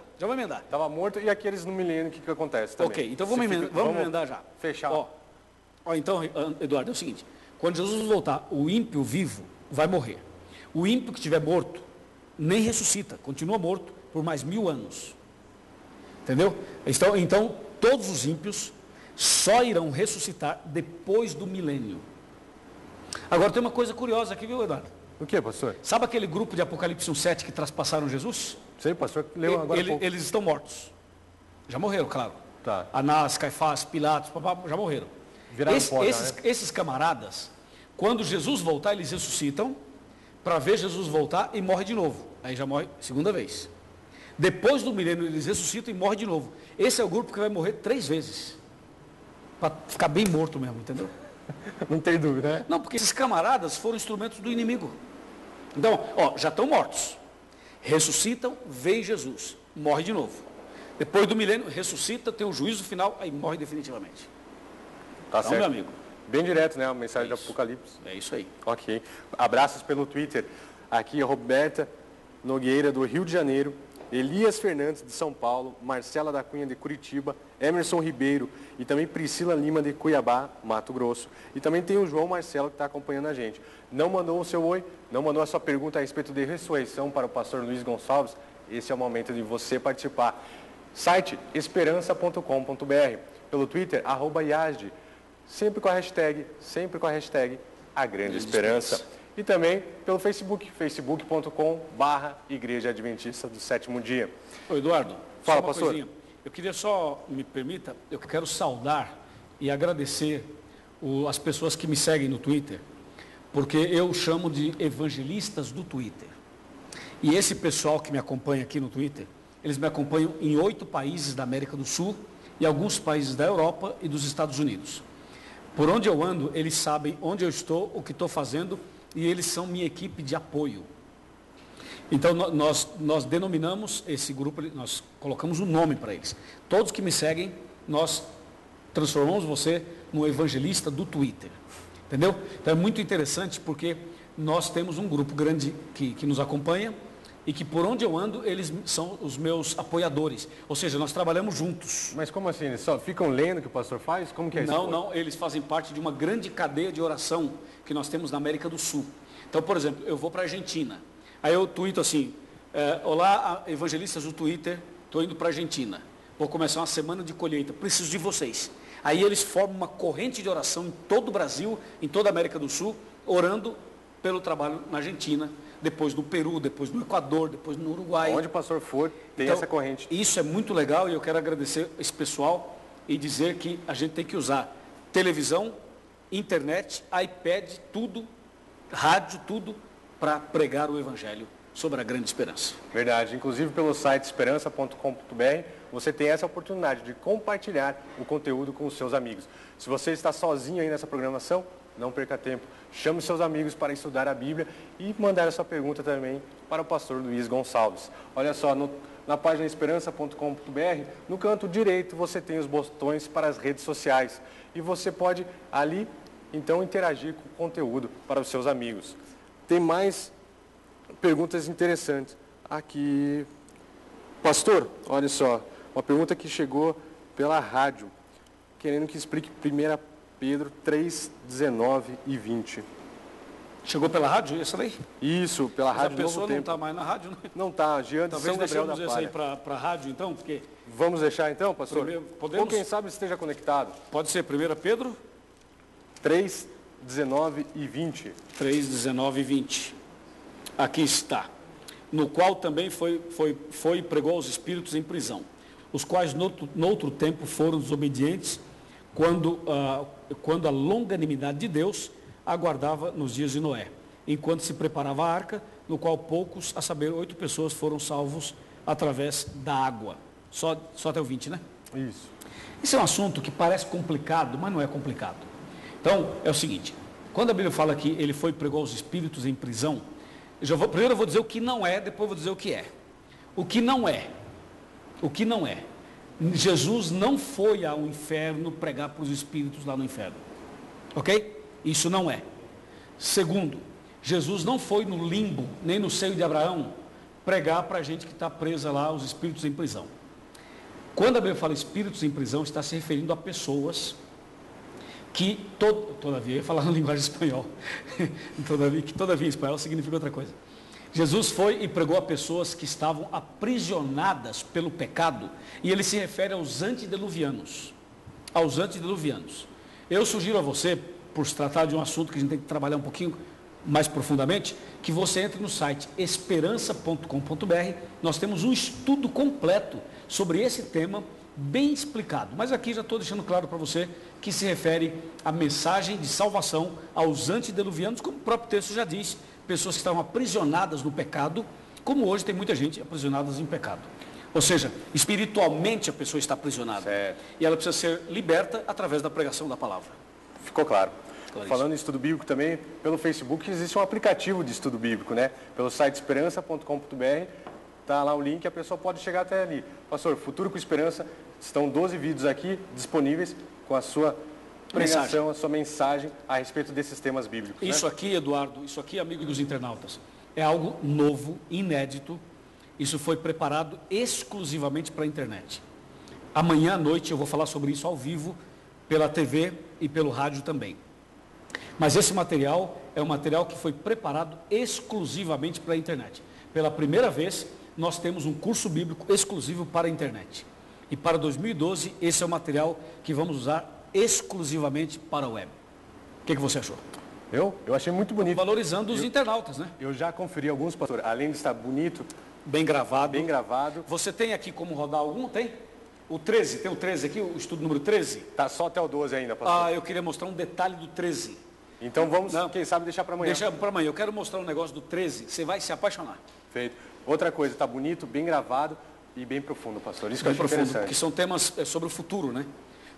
A: Estava morto e aqueles no milênio, o que acontece também?
D: Ok, então vamos emendar já.
A: Fechar.
D: Ó, então, Eduardo, é o seguinte, quando Jesus voltar, o ímpio vivo vai morrer. O ímpio que estiver morto, nem ressuscita, continua morto por mais 1000 anos. Entendeu? Então, todos os ímpios só irão ressuscitar depois do milênio. Agora tem uma coisa curiosa aqui, viu, Eduardo?
A: O que, pastor?
D: Sabe aquele grupo de Apocalipse 1:7 que traspassaram Jesus?
A: Sei, pastor, leu agora há pouco.
D: Eles estão mortos. Já morreram, claro.
A: Tá.
D: Anás, Caifás, Pilatos, já morreram.
A: Viraram pó, né?
D: Esses camaradas, quando Jesus voltar, eles ressuscitam para ver Jesus voltar e morre de novo. Aí já morre segunda vez. Depois do milênio, eles ressuscitam e morrem de novo. Esse é o grupo que vai morrer 3 vezes. Para ficar bem morto mesmo, entendeu?
A: Não tem dúvida, né?
D: Não, porque esses camaradas foram instrumentos do inimigo. Então, já estão mortos. Ressuscitam, veem Jesus, morre de novo. Depois do milênio, ressuscita, tem o juízo final, aí morre definitivamente.
A: Tá
D: Então,
A: certo.
D: meu amigo.
A: Bem direto, né? A mensagem do Apocalipse.
D: É isso aí.
A: Ok. Abraços pelo Twitter. Aqui a Roberta Nogueira, do Rio de Janeiro. Elias Fernandes, de São Paulo. Marcela da Cunha, de Curitiba. Emerson Ribeiro. E também Priscila Lima, de Cuiabá, Mato Grosso. E também tem o João Marcelo, que está acompanhando a gente. Não mandou o seu oi, não mandou a sua pergunta a respeito de ressurreição para o pastor Luiz Gonçalves. Esse é o momento de você participar. Site esperança.com.br. Pelo Twitter, @IASD. Sempre com a hashtag A Grande Esperança. E também pelo Facebook, facebook.com/Igreja Adventista do Sétimo Dia.
D: Ô Eduardo,
A: Fala,
D: só uma
A: pastor.
D: coisinha. Eu queria só, me permita, eu quero saudar e agradecer as pessoas que me seguem no Twitter, porque eu chamo de evangelistas do Twitter. E esse pessoal que me acompanha aqui no Twitter, eles me acompanham em 8 países da América do Sul e alguns países da Europa e dos Estados Unidos. Por onde eu ando, eles sabem onde eu estou, o que estou fazendo, e eles são minha equipe de apoio. Então, nós denominamos esse grupo, nós colocamos um nome para eles. Todos que me seguem, nós transformamos você no evangelista do Twitter. Entendeu? Então, é muito interessante porque nós temos um grupo grande que nos acompanha e que por onde eu ando, eles são os meus apoiadores. Ou seja, nós trabalhamos juntos.
A: Mas como assim? Eles só ficam lendo o que o pastor faz? Como que é isso?
D: Não, eles fazem parte de uma grande cadeia de oração que nós temos na América do Sul. Então, por exemplo, eu vou para a Argentina. Aí eu tuito assim, olá, evangelistas do Twitter, estou indo para a Argentina. Vou começar uma semana de colheita, preciso de vocês. Aí eles formam uma corrente de oração em todo o Brasil, em toda a América do Sul, orando pelo trabalho na Argentina, depois no Peru, depois no Equador, depois no Uruguai.
A: Onde o pastor for, tem
D: Então,
A: essa corrente.
D: Isso é muito legal e eu quero agradecer esse pessoal e dizer que a gente tem que usar televisão, internet, iPad, tudo, rádio, tudo, para pregar o Evangelho sobre a grande esperança.
A: Verdade. Inclusive pelo site esperança.com.br, você tem essa oportunidade de compartilhar o conteúdo com os seus amigos. Se você está sozinho aí nessa programação, não perca tempo. Chame seus amigos para estudar a Bíblia e mandar a sua pergunta também para o pastor Luiz Gonçalves. Olha só, na página esperança.com.br, no canto direito você tem os botões para as redes sociais. E você pode ali, então, interagir com o conteúdo para os seus amigos. Tem mais perguntas interessantes aqui. Pastor, olha só, uma pergunta que chegou pela rádio, querendo que explique 1 Pedro 3, 19 e 20.
D: Chegou pela rádio essa daí?
A: Isso, pela
D: Mas
A: rádio
D: a pessoa
A: Novo
D: não
A: Tempo.
D: está mais na rádio, né?
A: Não está, Jean de
D: Talvez
A: São Gabriel da
D: deixemos esse aí
A: Palha.
D: para a rádio, então, porque
A: Vamos deixar então, pastor?
D: Primeiro, podemos?
A: Ou quem sabe esteja conectado.
D: pode ser 1 Pedro
A: 3, 19 e 20.
D: 3, 19 e 20. Aqui está. No qual também foi e pregou aos espíritos em prisão, os quais noutro tempo foram desobedientes, quando a longanimidade de Deus aguardava nos dias de Noé, enquanto se preparava a arca, no qual poucos, a saber, 8 pessoas foram salvos através da água. Só até o 20, né?
A: Isso.
D: Isso é um assunto que parece complicado, mas não é complicado. Então, é o seguinte, quando a Bíblia fala que ele foi e pregou aos espíritos em prisão, primeiro eu vou dizer o que não é, depois eu vou dizer o que é. O que não é. Jesus não foi ao inferno pregar para os espíritos lá no inferno. Ok? Isso não é. Segundo, Jesus não foi no limbo, nem no seio de Abraão, pregar para a gente que está presa lá, os espíritos em prisão. Quando a Bíblia fala espíritos em prisão, está se referindo a pessoas que, todavia, eu ia falar na linguagem espanhol, todavia em espanhol significa outra coisa. Jesus foi e pregou a pessoas que estavam aprisionadas pelo pecado, e ele se refere aos antediluvianos. Aos antediluvianos. Eu sugiro a você, por se tratar de um assunto que a gente tem que trabalhar um pouquinho mais profundamente, que você entre no site esperança.com.br. Nós temos um estudo completo sobre esse tema, bem explicado. Mas aqui já estou deixando claro para você que se refere à mensagem de salvação aos antediluvianos, como o próprio texto já diz, pessoas que estavam aprisionadas no pecado, como hoje tem muita gente aprisionada em pecado. Ou seja, espiritualmente a pessoa está aprisionada.
A: Certo.
D: E ela precisa ser liberta através da pregação da palavra.
A: Ficou claro.
D: Claríssimo.
A: Falando em estudo bíblico também, pelo Facebook existe um aplicativo de estudo bíblico, né? Pelo site esperança.com.br, está lá o link, a pessoa pode chegar até ali. Pastor, Futuro com Esperança, estão 12 vídeos aqui disponíveis com a sua pregação, a sua mensagem a respeito desses temas bíblicos.
D: Isso, né? Aqui, Eduardo, isso aqui, amigo dos internautas, é algo novo, inédito. Isso foi preparado exclusivamente para a internet. Amanhã à noite eu vou falar sobre isso ao vivo, pela TV e pelo rádio também. Mas esse material é um material que foi preparado exclusivamente para a internet. Pela primeira vez, nós temos um curso bíblico exclusivo para a internet. E para 2012, esse é o material que vamos usar exclusivamente para a web. O que você achou?
A: Eu achei muito bonito.
D: Valorizando os internautas, né?
A: Eu já conferi alguns, pastor. Além de estar bonito,
D: bem gravado.
A: Bem gravado.
D: Você tem aqui como rodar algum? Tem? O 13, tem o 13 aqui, o estudo número 13?
A: Tá só até o 12 ainda, pastor.
D: Ah, eu queria mostrar um detalhe do 13.
A: Então vamos, quem sabe, deixar para amanhã.
D: Deixa para amanhã. Eu quero mostrar um negócio do 13, você vai se apaixonar.
A: Feito. Outra coisa, tá bonito, bem gravado e bem profundo, pastor. Isso que eu
D: Bem
A: achei
D: profundo,
A: interessante.
D: que são temas sobre o futuro, né?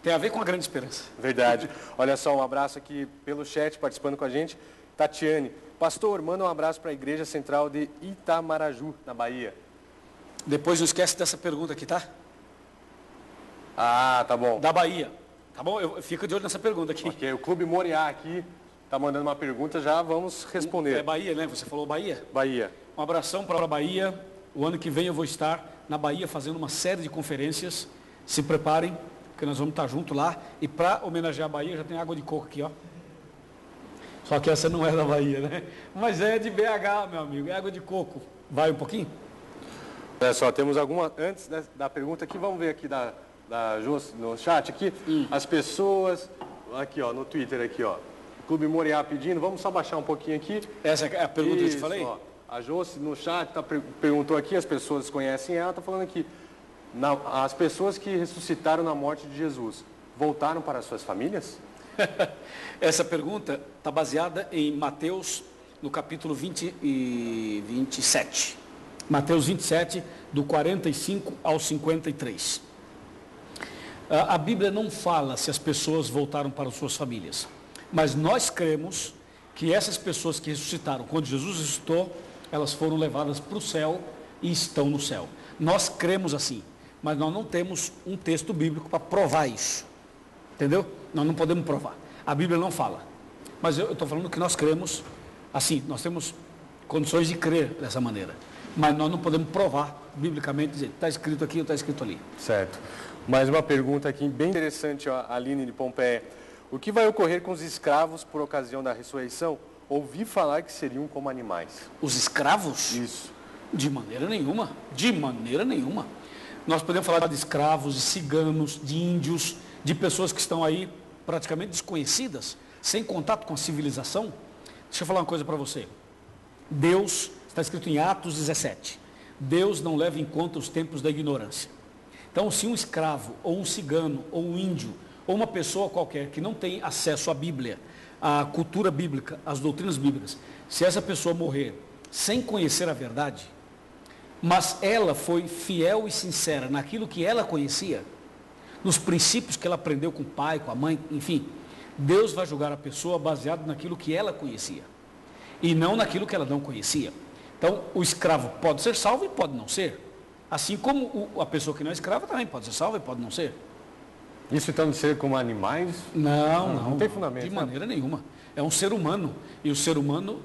D: Tem a ver com a grande esperança.
A: Verdade. Olha só, um abraço aqui pelo chat, participando com a gente. Tatiane. Pastor, manda um abraço para a Igreja Central de Itamaraju, na Bahia.
D: Depois não esquece dessa pergunta aqui, tá?
A: Ah, tá bom.
D: Da Bahia. Tá bom? Eu fico de olho nessa pergunta aqui.
A: Ok, o Clube Moriá aqui tá mandando uma pergunta, já vamos responder.
D: É Bahia, né? Você falou Bahia?
A: Bahia.
D: Um abração para a Bahia. O ano que vem eu vou estar na Bahia fazendo uma série de conferências. Se preparem, porque nós vamos estar juntos lá. E para homenagear a Bahia, já tem água de coco aqui, ó. Só que essa não é da Bahia, né? Mas é de BH, meu amigo. É água de coco. Vai um pouquinho?
A: Olha só, temos alguma... Antes da pergunta aqui, vamos ver aqui da Jô, no chat aqui. As pessoas... Aqui, ó, no Twitter aqui, ó. Clube Moriá pedindo. Vamos só baixar um pouquinho aqui.
D: Essa é a pergunta que eu te falei?
A: Ó, a Josi no chat perguntou aqui, as pessoas conhecem ela, está falando aqui. As pessoas que ressuscitaram na morte de Jesus, voltaram para as suas famílias?
D: Essa pergunta está baseada em Mateus, no capítulo 20 e 27. Mateus 27, do 45 ao 53. A Bíblia não fala se as pessoas voltaram para as suas famílias. Mas nós cremos que essas pessoas que ressuscitaram, quando Jesus ressuscitou, elas foram levadas para o céu e estão no céu. Nós cremos assim, mas nós não temos um texto bíblico para provar isso. Entendeu? Nós não podemos provar. A Bíblia não fala. Mas eu estou falando que nós cremos assim, nós temos condições de crer dessa maneira. Mas nós não podemos provar biblicamente, dizer, está escrito aqui ou está escrito ali.
A: Certo. Mais uma pergunta aqui, bem interessante, ó, a Aline de Pompeia. O que vai ocorrer com os escravos por ocasião da ressurreição? Ouvi falar que seriam como animais.
D: Os escravos?
A: Isso.
D: De maneira nenhuma. De maneira nenhuma. Nós podemos falar de escravos, de ciganos, de índios, de pessoas que estão aí praticamente desconhecidas, sem contato com a civilização. Deixa eu falar uma coisa para você. Deus, está escrito em Atos 17, Deus não leva em conta os tempos da ignorância. Então, se um escravo, ou um cigano, ou um índio, ou uma pessoa qualquer que não tem acesso à Bíblia, à cultura bíblica, às doutrinas bíblicas, se essa pessoa morrer sem conhecer a verdade, mas ela foi fiel e sincera naquilo que ela conhecia, nos princípios que ela aprendeu com o pai, com a mãe, enfim, Deus vai julgar a pessoa baseado naquilo que ela conhecia e não naquilo que ela não conhecia. Então, o escravo pode ser salvo e pode não ser. Assim como a pessoa que não é escrava também pode ser salva e pode não ser.
A: Isso então de ser como animais?
D: Não
A: tem fundamento.
D: De maneira nenhuma. É um ser humano. E o ser humano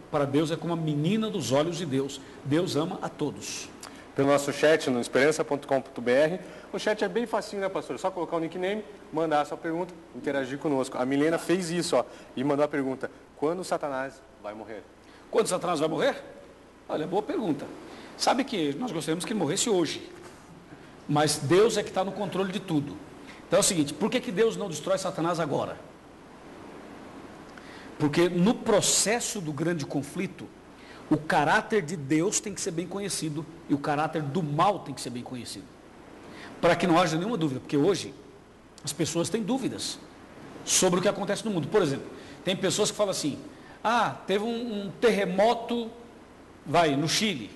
D: para Deus, é como a menina dos olhos de Deus. Deus ama a todos.
A: Pelo nosso chat no esperança.com.br. O chat é bem facinho, né, pastor? É só colocar o nickname, mandar a sua pergunta, interagir conosco. A Milena fez isso, e mandou a pergunta: quando Satanás vai morrer?
D: Quando Satanás vai morrer? Olha, boa pergunta. Sabe que nós gostaríamos que ele morresse hoje. Mas Deus é que está no controle de tudo. Então é o seguinte, por que Deus não destrói Satanás agora? Porque no processo do grande conflito, o caráter de Deus tem que ser bem conhecido e o caráter do mal tem que ser bem conhecido. Para que não haja nenhuma dúvida, porque hoje as pessoas têm dúvidas sobre o que acontece no mundo. Por exemplo, tem pessoas que falam assim, teve um terremoto, no Chile.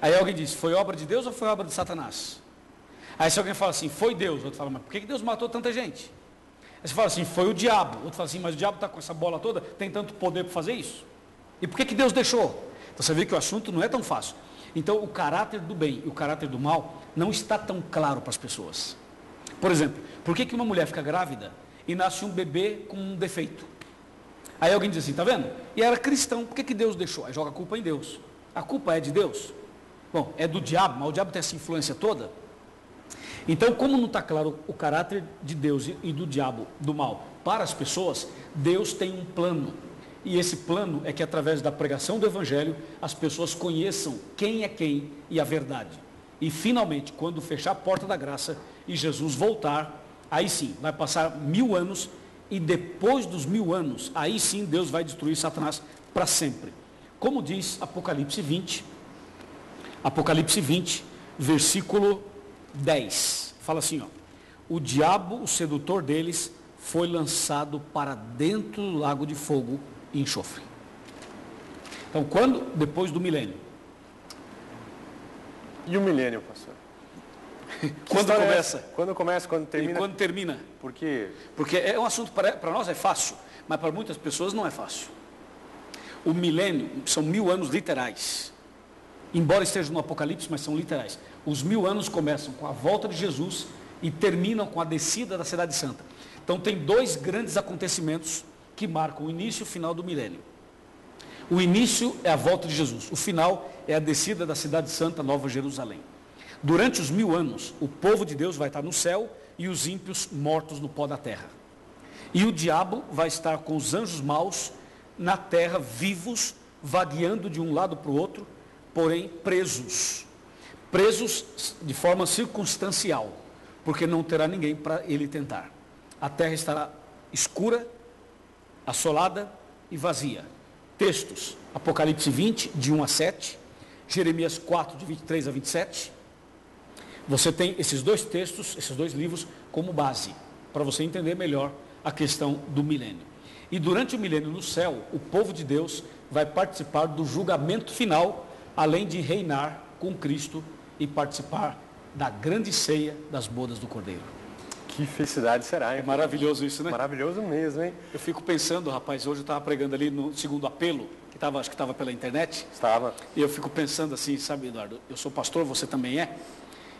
D: Aí alguém diz, foi obra de Deus ou foi obra de Satanás? Aí se alguém fala assim, foi Deus, outro fala, mas por que Deus matou tanta gente? Aí você fala assim, foi o diabo. Outro fala assim, mas o diabo está com essa bola toda, tem tanto poder para fazer isso? E por que Deus deixou? Então você vê que o assunto não é tão fácil. Então o caráter do bem e o caráter do mal não está tão claro para as pessoas. Por exemplo, por que uma mulher fica grávida e nasce um bebê com um defeito? Aí alguém diz assim, tá vendo? E era cristão, por que Deus deixou? Aí joga a culpa em Deus. A culpa é de Deus? Bom, é do diabo, mas o diabo tem essa influência toda. Então, como não está claro o caráter de Deus e do diabo, do mal, para as pessoas, Deus tem um plano. E esse plano é que através da pregação do Evangelho, as pessoas conheçam quem é quem e a verdade. E finalmente, quando fechar a porta da graça e Jesus voltar, aí sim, vai passar 1000 anos e depois dos 1000 anos, aí sim Deus vai destruir Satanás para sempre. Como diz Apocalipse 20, versículo 10, fala assim, o diabo, o sedutor deles, foi lançado para dentro do lago de fogo e enxofre. Então, depois do milênio.
A: E o milênio, pastor?
D: Quando começa?
A: Quando começa, quando termina?
D: E quando termina?
A: Por quê?
D: Porque é um assunto, para nós é fácil, mas para muitas pessoas não é fácil. O milênio são 1000 anos literais. Embora esteja no Apocalipse, mas são literais. Os 1000 anos começam com a volta de Jesus e terminam com a descida da Cidade Santa. Então tem 2 grandes acontecimentos que marcam o início e o final do milênio. O início é a volta de Jesus. O final é a descida da Cidade Santa, Nova Jerusalém. Durante os 1000 anos, o povo de Deus vai estar no céu e os ímpios mortos no pó da terra. E o diabo vai estar com os anjos maus na terra, vivos, vagueando de um lado para o outro, porém presos de forma circunstancial, porque não terá ninguém para ele tentar. A terra estará escura, assolada e vazia. Textos, Apocalipse 20, de 1 a 7, Jeremias 4, de 23 a 27. Você tem esses 2 textos, esses 2 livros, como base, para você entender melhor a questão do milênio. E durante o milênio no céu, o povo de Deus vai participar do julgamento final, além de reinar com Cristo e participar da grande ceia das bodas do Cordeiro.
A: Que felicidade será, hein?
D: É maravilhoso isso, né?
A: Maravilhoso mesmo, hein?
D: Eu fico pensando, rapaz, hoje eu estava pregando ali no segundo apelo, acho que estava pela internet.
A: Estava.
D: E eu fico pensando assim, sabe, Eduardo, eu sou pastor, você também é.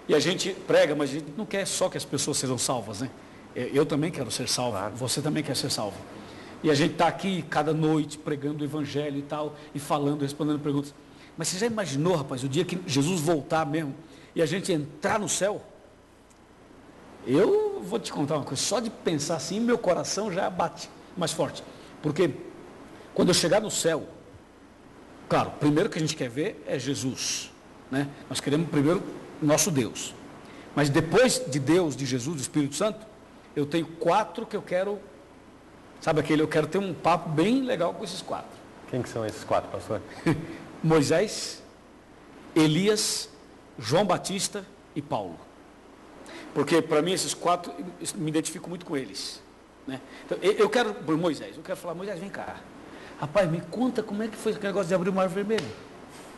D: E a gente prega, mas a gente não quer só que as pessoas sejam salvas, né? Eu também quero ser salvo, claro. Você também quer ser salvo. E a gente está aqui cada noite pregando o Evangelho e tal, e falando, respondendo perguntas. Mas você já imaginou, rapaz, o dia que Jesus voltar mesmo, e a gente entrar no céu? Eu vou te contar uma coisa, só de pensar assim, meu coração já bate mais forte. Porque quando eu chegar no céu, claro, o primeiro que a gente quer ver é Jesus, né? Nós queremos primeiro nosso Deus. Mas depois de Deus, de Jesus, do Espírito Santo, eu tenho 4 que eu quero, sabe eu quero ter um papo bem legal com esses 4.
A: Quem que são esses 4, pastor?
D: Moisés, Elias, João Batista e Paulo. Porque para mim esses 4, me identifico muito com eles, né? Então, eu quero, por Moisés, eu quero falar, Moisés, vem cá. Rapaz, me conta como é que foi aquele negócio de abrir o Mar Vermelho.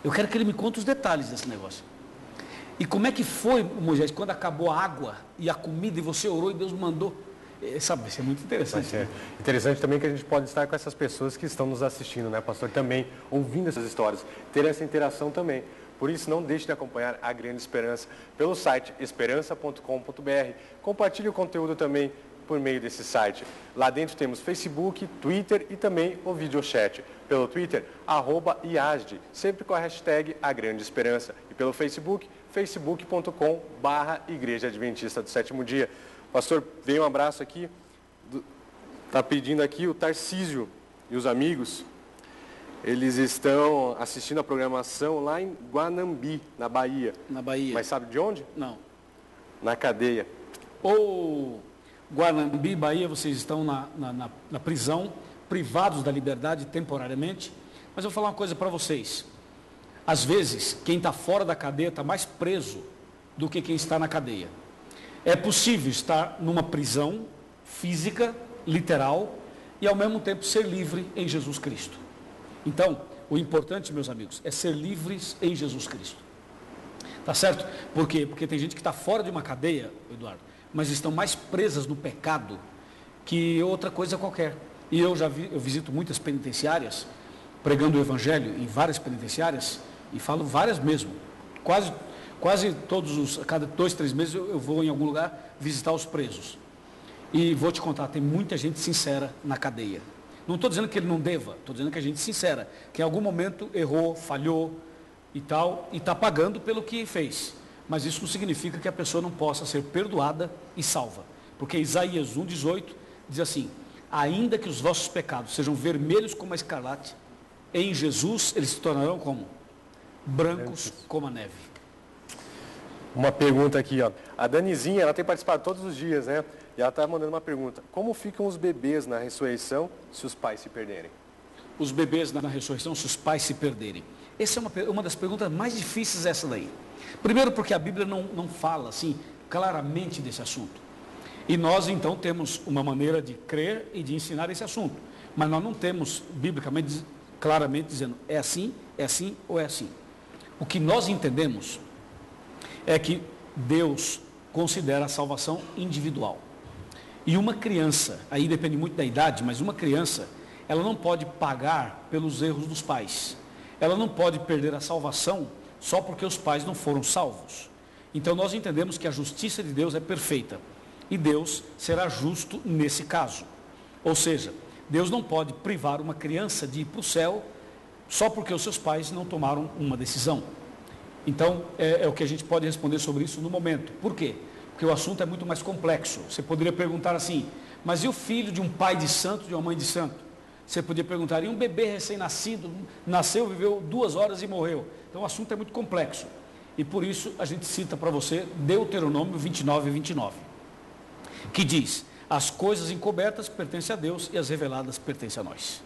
D: Eu quero que ele me conte os detalhes desse negócio. E como é que foi, Moisés, quando acabou a água e a comida e você orou e Deus mandou? Sabe, isso é muito interessante.
A: É interessante também que a gente pode estar com essas pessoas que estão nos assistindo, né, pastor? Também ouvindo essas histórias, ter essa interação também. Por isso, não deixe de acompanhar a Grande Esperança pelo site esperança.com.br. Compartilhe o conteúdo também por meio desse site. Lá dentro temos Facebook, Twitter e também o videochat. Pelo Twitter, @IASD, sempre com a hashtag A Grande Esperança. E pelo Facebook, facebook.com/Igreja Adventista do Sétimo Dia. Pastor, vem um abraço aqui. Está pedindo aqui o Tarcísio e os amigos. Eles estão assistindo a programação lá em Guanambi, na Bahia.
D: Na Bahia.
A: Mas sabe de onde?
D: Não.
A: Na cadeia.
D: Guanambi, Bahia, vocês estão na prisão, privados da liberdade temporariamente. Mas eu vou falar uma coisa para vocês. Às vezes, quem está fora da cadeia está mais preso do que quem está na cadeia. É possível estar numa prisão física, literal, e ao mesmo tempo ser livre em Jesus Cristo. Então, o importante, meus amigos, é ser livres em Jesus Cristo. Tá certo? Por quê? Porque tem gente que está fora de uma cadeia, Eduardo, mas estão mais presas no pecado que outra coisa qualquer. E eu visito muitas penitenciárias, pregando o evangelho em várias penitenciárias, e falo várias mesmo. Quase a cada 2, 3 meses eu vou em algum lugar visitar os presos. E vou te contar, tem muita gente sincera na cadeia. Não estou dizendo que ele não deva, estou dizendo que a gente sincera, que em algum momento errou, falhou e tal, e está pagando pelo que fez. Mas isso não significa que a pessoa não possa ser perdoada e salva. Porque Isaías 1,18 diz assim: ainda que os vossos pecados sejam vermelhos como a escarlate, em Jesus eles se tornarão como? Brancos como a neve.
A: Uma pergunta aqui, ó. A Danizinha, ela tem participado todos os dias, né? E ela está mandando uma pergunta. Como ficam os bebês na ressurreição se os pais se perderem?
D: Os bebês na ressurreição se os pais se perderem. Essa é uma das perguntas mais difíceis, essa daí. Primeiro porque a Bíblia não fala assim claramente desse assunto. E nós então temos uma maneira de crer e de ensinar esse assunto. Mas nós não temos, biblicamente, claramente dizendo é assim ou é assim. O que nós entendemos é que Deus considera a salvação individual. E uma criança, aí depende muito da idade, mas uma criança, ela não pode pagar pelos erros dos pais. Ela não pode perder a salvação só porque os pais não foram salvos. Então nós entendemos que a justiça de Deus é perfeita. E Deus será justo nesse caso. Ou seja, Deus não pode privar uma criança de ir para o céu só porque os seus pais não tomaram uma decisão. Então, é o que a gente pode responder sobre isso no momento. Por quê? Porque o assunto é muito mais complexo. Você poderia perguntar assim, mas e o filho de um pai de santo, de uma mãe de santo? Você poderia perguntar, e um bebê recém-nascido, nasceu, viveu 2 horas e morreu? Então o assunto é muito complexo. E por isso a gente cita para você Deuteronômio 29:29, que diz, as coisas encobertas pertencem a Deus e as reveladas pertencem a nós.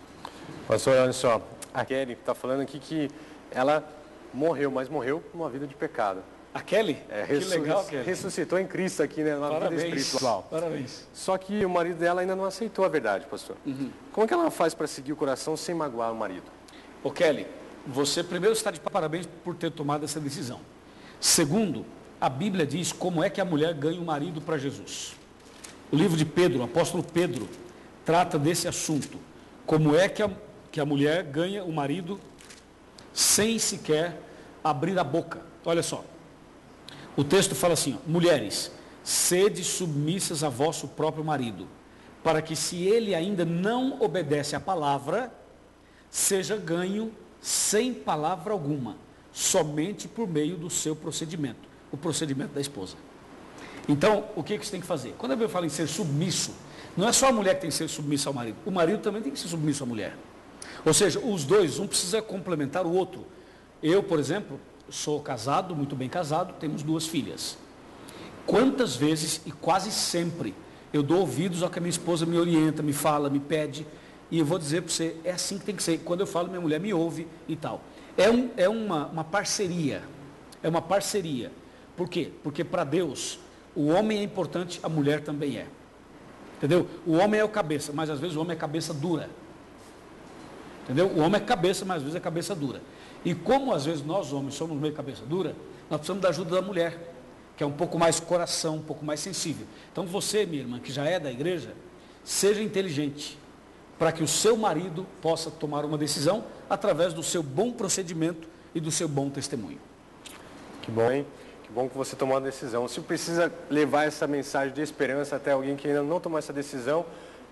A: Pastor, olha só, a Kelly está falando aqui que ela morreu, mas morreu numa vida de pecado.
D: A Kelly? Que legal, Kelly.
A: Ressuscitou em Cristo aqui, né, na vida espiritual.
D: Parabéns.
A: Só que o marido dela ainda não aceitou a verdade, pastor. Como é que ela faz para seguir o coração sem magoar o marido?
D: Ô Kelly, você primeiro está de parabéns por ter tomado essa decisão. Segundo, a Bíblia diz como é que a mulher ganha um marido para Jesus. O livro de Pedro, o apóstolo Pedro, trata desse assunto. Como é que a mulher ganha um marido sem sequer abrir a boca. Olha só. O texto fala assim, ó, mulheres, sede submissas a vosso próprio marido, para que se ele ainda não obedece à palavra, seja ganho sem palavra alguma, somente por meio do seu procedimento, o procedimento da esposa. Então, o que você tem que fazer? Quando a Bíblia fala em ser submisso, não é só a mulher que tem que ser submissa ao marido, o marido também tem que ser submisso à mulher. Ou seja, os dois, um precisa complementar o outro. Eu, por exemplo, sou casado, muito bem casado, temos 2 filhas. Quantas vezes, e quase sempre, eu dou ouvidos ao que a minha esposa me orienta, me fala, me pede, e eu vou dizer para você, é assim que tem que ser. Quando eu falo, minha mulher me ouve e tal. É uma parceria, é uma parceria. Por quê? Porque para Deus, o homem é importante, a mulher também é. Entendeu? O homem é o cabeça, mas às vezes o homem é cabeça dura. Entendeu? O homem é cabeça, mas às vezes é cabeça dura. E como às vezes nós homens somos meio cabeça dura, nós precisamos da ajuda da mulher, que é um pouco mais coração, um pouco mais sensível. Então você, minha irmã, que já é da igreja, seja inteligente, para que o seu marido possa tomar uma decisão através do seu bom procedimento e do seu bom testemunho.
A: Que bom, hein? Que bom que você tomou a decisão. Se precisa levar essa mensagem de esperança até alguém que ainda não tomou essa decisão,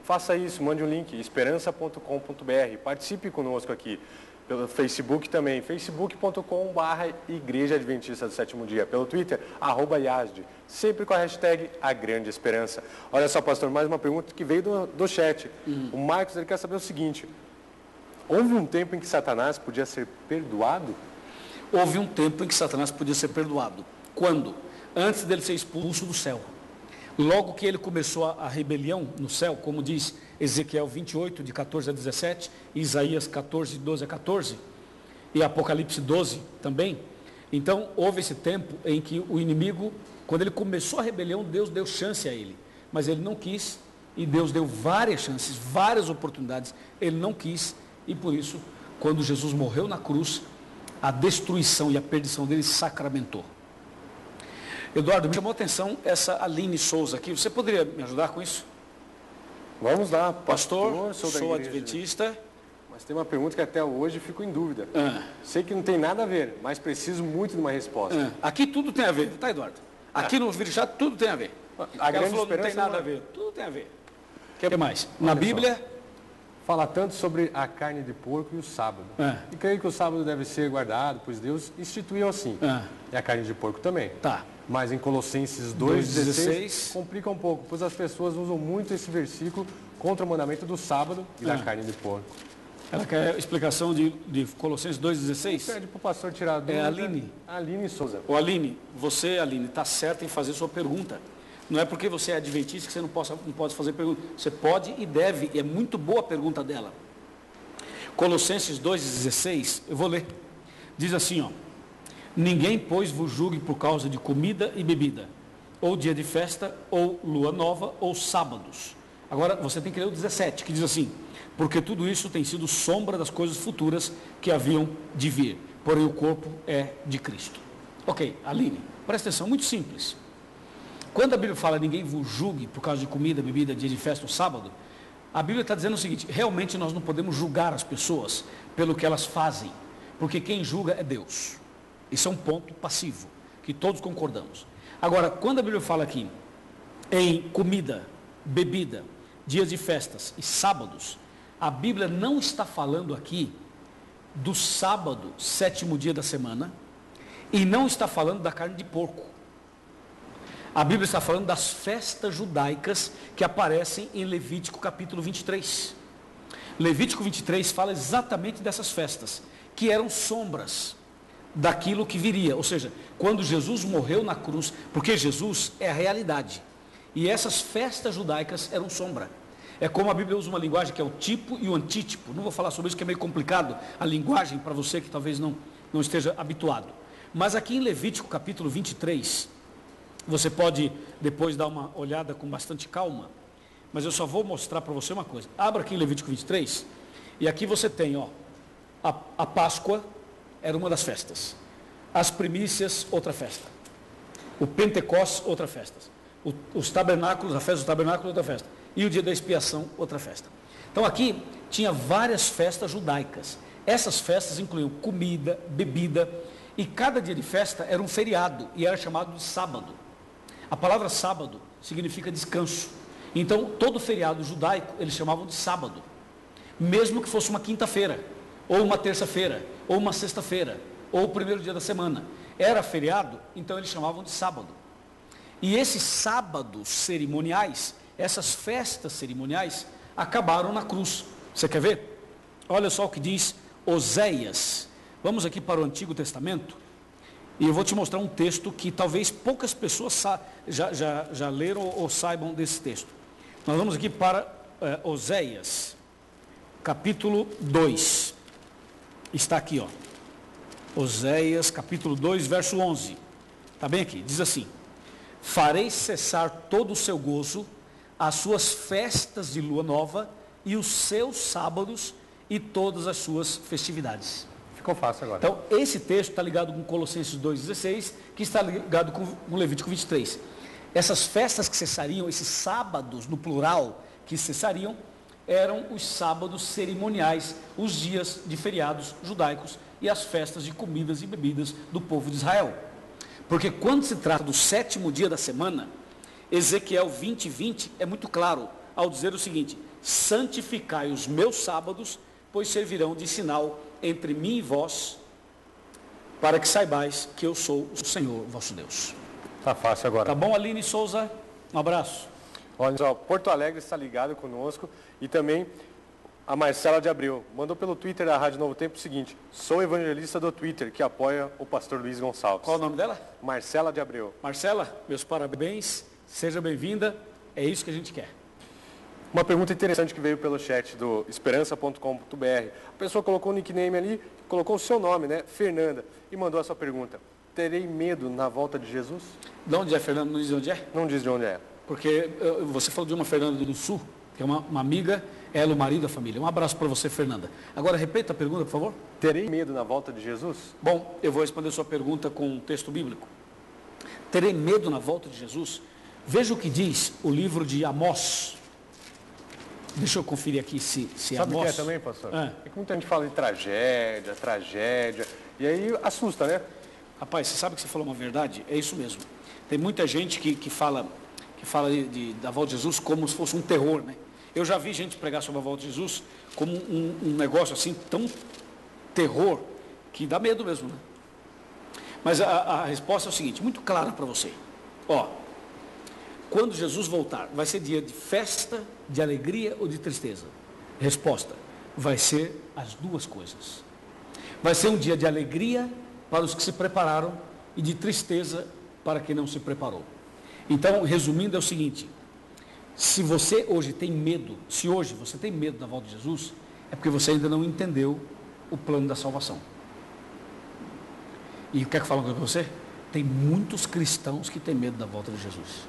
A: faça isso, mande um link, esperança.com.br. Participe conosco aqui. Pelo Facebook também, facebook.com/Igreja Adventista do Sétimo Dia. Pelo Twitter, @IASD, sempre com a hashtag A Grande Esperança. Olha só, pastor, mais uma pergunta que veio do chat. O Marcos, ele quer saber o seguinte: houve um tempo em que Satanás podia ser perdoado?
D: Houve um tempo em que Satanás podia ser perdoado. Quando? Antes dele ser expulso do céu. Logo que ele começou a rebelião no céu, como diz Ezequiel 28, de 14 a 17, Isaías 14, 12 a 14, e Apocalipse 12 também. Então, houve esse tempo em que o inimigo, quando ele começou a rebelião, Deus deu chance a ele. Mas ele não quis, e Deus deu várias chances, várias oportunidades. Ele não quis, e por isso, quando Jesus morreu na cruz, a destruição e a perdição dele sacramentou. Eduardo, me chamou a atenção essa Aline Souza aqui. Você poderia me ajudar com isso?
A: Vamos lá,
D: Pastor,
A: sou
D: sou adventista.
A: Mas tem uma pergunta que até hoje fico em dúvida. Sei que não tem nada a ver, mas preciso muito de uma resposta.
D: Aqui tudo tem a ver, tá, Eduardo? Aqui no vídeo chat tudo tem a ver.
A: A grande
D: falou, não tem
A: esperança
D: nada a ver, tudo tem a ver. O que mais? Na Bíblia,
A: fala tanto sobre a carne de porco e o sábado. E creio que o sábado deve ser guardado, pois Deus instituiu assim. E a carne de porco também.
D: Tá.
A: Mas em Colossenses 2,16 complica um pouco, pois as pessoas usam muito esse versículo contra o mandamento do sábado e da carne de porco.
D: Ela quer explicação de Colossenses 2,16?
A: Pede para o pastor tirar a dúvida.
D: É a Aline.
A: Aline Souza.
D: Ô Aline, você, Aline, está certa em fazer sua pergunta. Não é porque você é adventista que você não pode fazer pergunta. Você pode e deve, e é muito boa a pergunta dela. Colossenses 2,16, eu vou ler. Diz assim, ó. Ninguém, pois, vos julgue por causa de comida e bebida, ou dia de festa, ou lua nova, ou sábados. Agora, você tem que ler o 17, que diz assim, porque tudo isso tem sido sombra das coisas futuras que haviam de vir, porém o corpo é de Cristo. Ok, Aline, presta atenção, muito simples. Quando a Bíblia fala ninguém vos julgue por causa de comida, bebida, dia de festa ou sábado, a Bíblia está dizendo o seguinte, realmente nós não podemos julgar as pessoas pelo que elas fazem, porque quem julga é Deus. Isso é um ponto passivo, que todos concordamos. Agora, quando a Bíblia fala aqui em comida, bebida, dias de festas e sábados, a Bíblia não está falando aqui do sábado, sétimo dia da semana, e não está falando da carne de porco. A Bíblia está falando das festas judaicas que aparecem em Levítico capítulo 23. Levítico 23 fala exatamente dessas festas, que eram sombras daquilo que viria, ou seja, quando Jesus morreu na cruz, porque Jesus é a realidade, e essas festas judaicas eram sombra. É como a Bíblia usa uma linguagem que é o tipo e o antítipo. Não vou falar sobre isso, que é meio complicado, a linguagem para você que talvez não esteja habituado. Mas aqui em Levítico capítulo 23, você pode depois dar uma olhada com bastante calma, mas eu só vou mostrar para você uma coisa. Abra aqui em Levítico 23, e aqui você tem, ó, a Páscoa era uma das festas. As primícias, outra festa. O Pentecostes, outra festa. Os tabernáculos, a festa dos tabernáculos, outra festa. E o dia da expiação, outra festa. Então aqui tinha várias festas judaicas. Essas festas incluíam comida, bebida, e cada dia de festa era um feriado, e era chamado de sábado. A palavra sábado significa descanso. Então todo feriado judaico eles chamavam de sábado. Mesmo que fosse uma quinta-feira, ou uma terça-feira, ou uma sexta-feira, ou o primeiro dia da semana. Era feriado, então eles chamavam de sábado. E esses sábados cerimoniais, essas festas cerimoniais, acabaram na cruz. Você quer ver? Olha só o que diz Oséias. Vamos aqui para o Antigo Testamento, e eu vou te mostrar um texto que talvez poucas pessoas já leram ou saibam desse texto. Nós vamos aqui para Oséias, capítulo 2. Está aqui, ó. Oséias, capítulo 2, verso 11. Está bem aqui, diz assim: farei cessar todo o seu gozo, as suas festas de lua nova, e os seus sábados, e todas as suas festividades.
A: Ficou fácil agora.
D: Então, esse texto está ligado com Colossenses 2,16, que está ligado com Levítico 23. Essas festas que cessariam, esses sábados, no plural, que cessariam, eram os sábados cerimoniais, os dias de feriados judaicos e as festas de comidas e bebidas do povo de Israel. Porque quando se trata do 7º dia da semana, Ezequiel 20:20 é muito claro ao dizer o seguinte: santificai os meus sábados, pois servirão de sinal entre mim e vós, para que saibais que eu sou o Senhor vosso Deus.
A: Tá fácil agora.
D: Tá bom, Aline Souza? Um abraço.
A: Olha só, Porto Alegre está ligado conosco e também a Marcela de Abreu. Mandou pelo Twitter da Rádio Novo Tempo o seguinte: sou evangelista do Twitter que apoia o pastor Luiz Gonçalves.
D: Qual o nome dela?
A: Marcela de Abreu.
D: Marcela, meus parabéns, seja bem-vinda, é isso que a gente quer.
A: Uma pergunta interessante que veio pelo chat do esperança.com.br. A pessoa colocou o nickname ali, colocou o seu nome, né? Fernanda, e mandou a sua pergunta: terei medo na volta de Jesus?
D: De onde é, Fernanda? Não diz de onde é?
A: Não diz de onde é.
D: Porque você falou de uma Fernanda do Sul, que é uma amiga, ela o marido da família. Um abraço para você, Fernanda. Agora, repita a pergunta, por favor.
A: Terei medo na volta de Jesus?
D: Bom, eu vou responder sua pergunta com um texto bíblico. Terei medo na volta de Jesus? Veja o que diz o livro de Amós. Deixa eu conferir aqui se
A: Sabe o
D: Amós...
A: que é também, pastor?
D: É
A: que muita gente fala de tragédia, e aí assusta, né?
D: Rapaz, você sabe que você falou uma verdade? É isso mesmo. Tem muita gente que fala da volta de Jesus como se fosse um terror, né? Eu já vi gente pregar sobre a volta de Jesus como um negócio assim, tão terror, que dá medo mesmo, né? Mas a resposta é o seguinte, muito clara para você. Ó, quando Jesus voltar, vai ser dia de festa, de alegria ou de tristeza? Resposta, vai ser as duas coisas. Vai ser um dia de alegria para os que se prepararam e de tristeza para quem não se preparou. Então, resumindo, é o seguinte: se você hoje tem medo, se hoje você tem medo da volta de Jesus, é porque você ainda não entendeu o plano da salvação. E o que é que fala com você? Tem muitos cristãos que têm medo da volta de Jesus,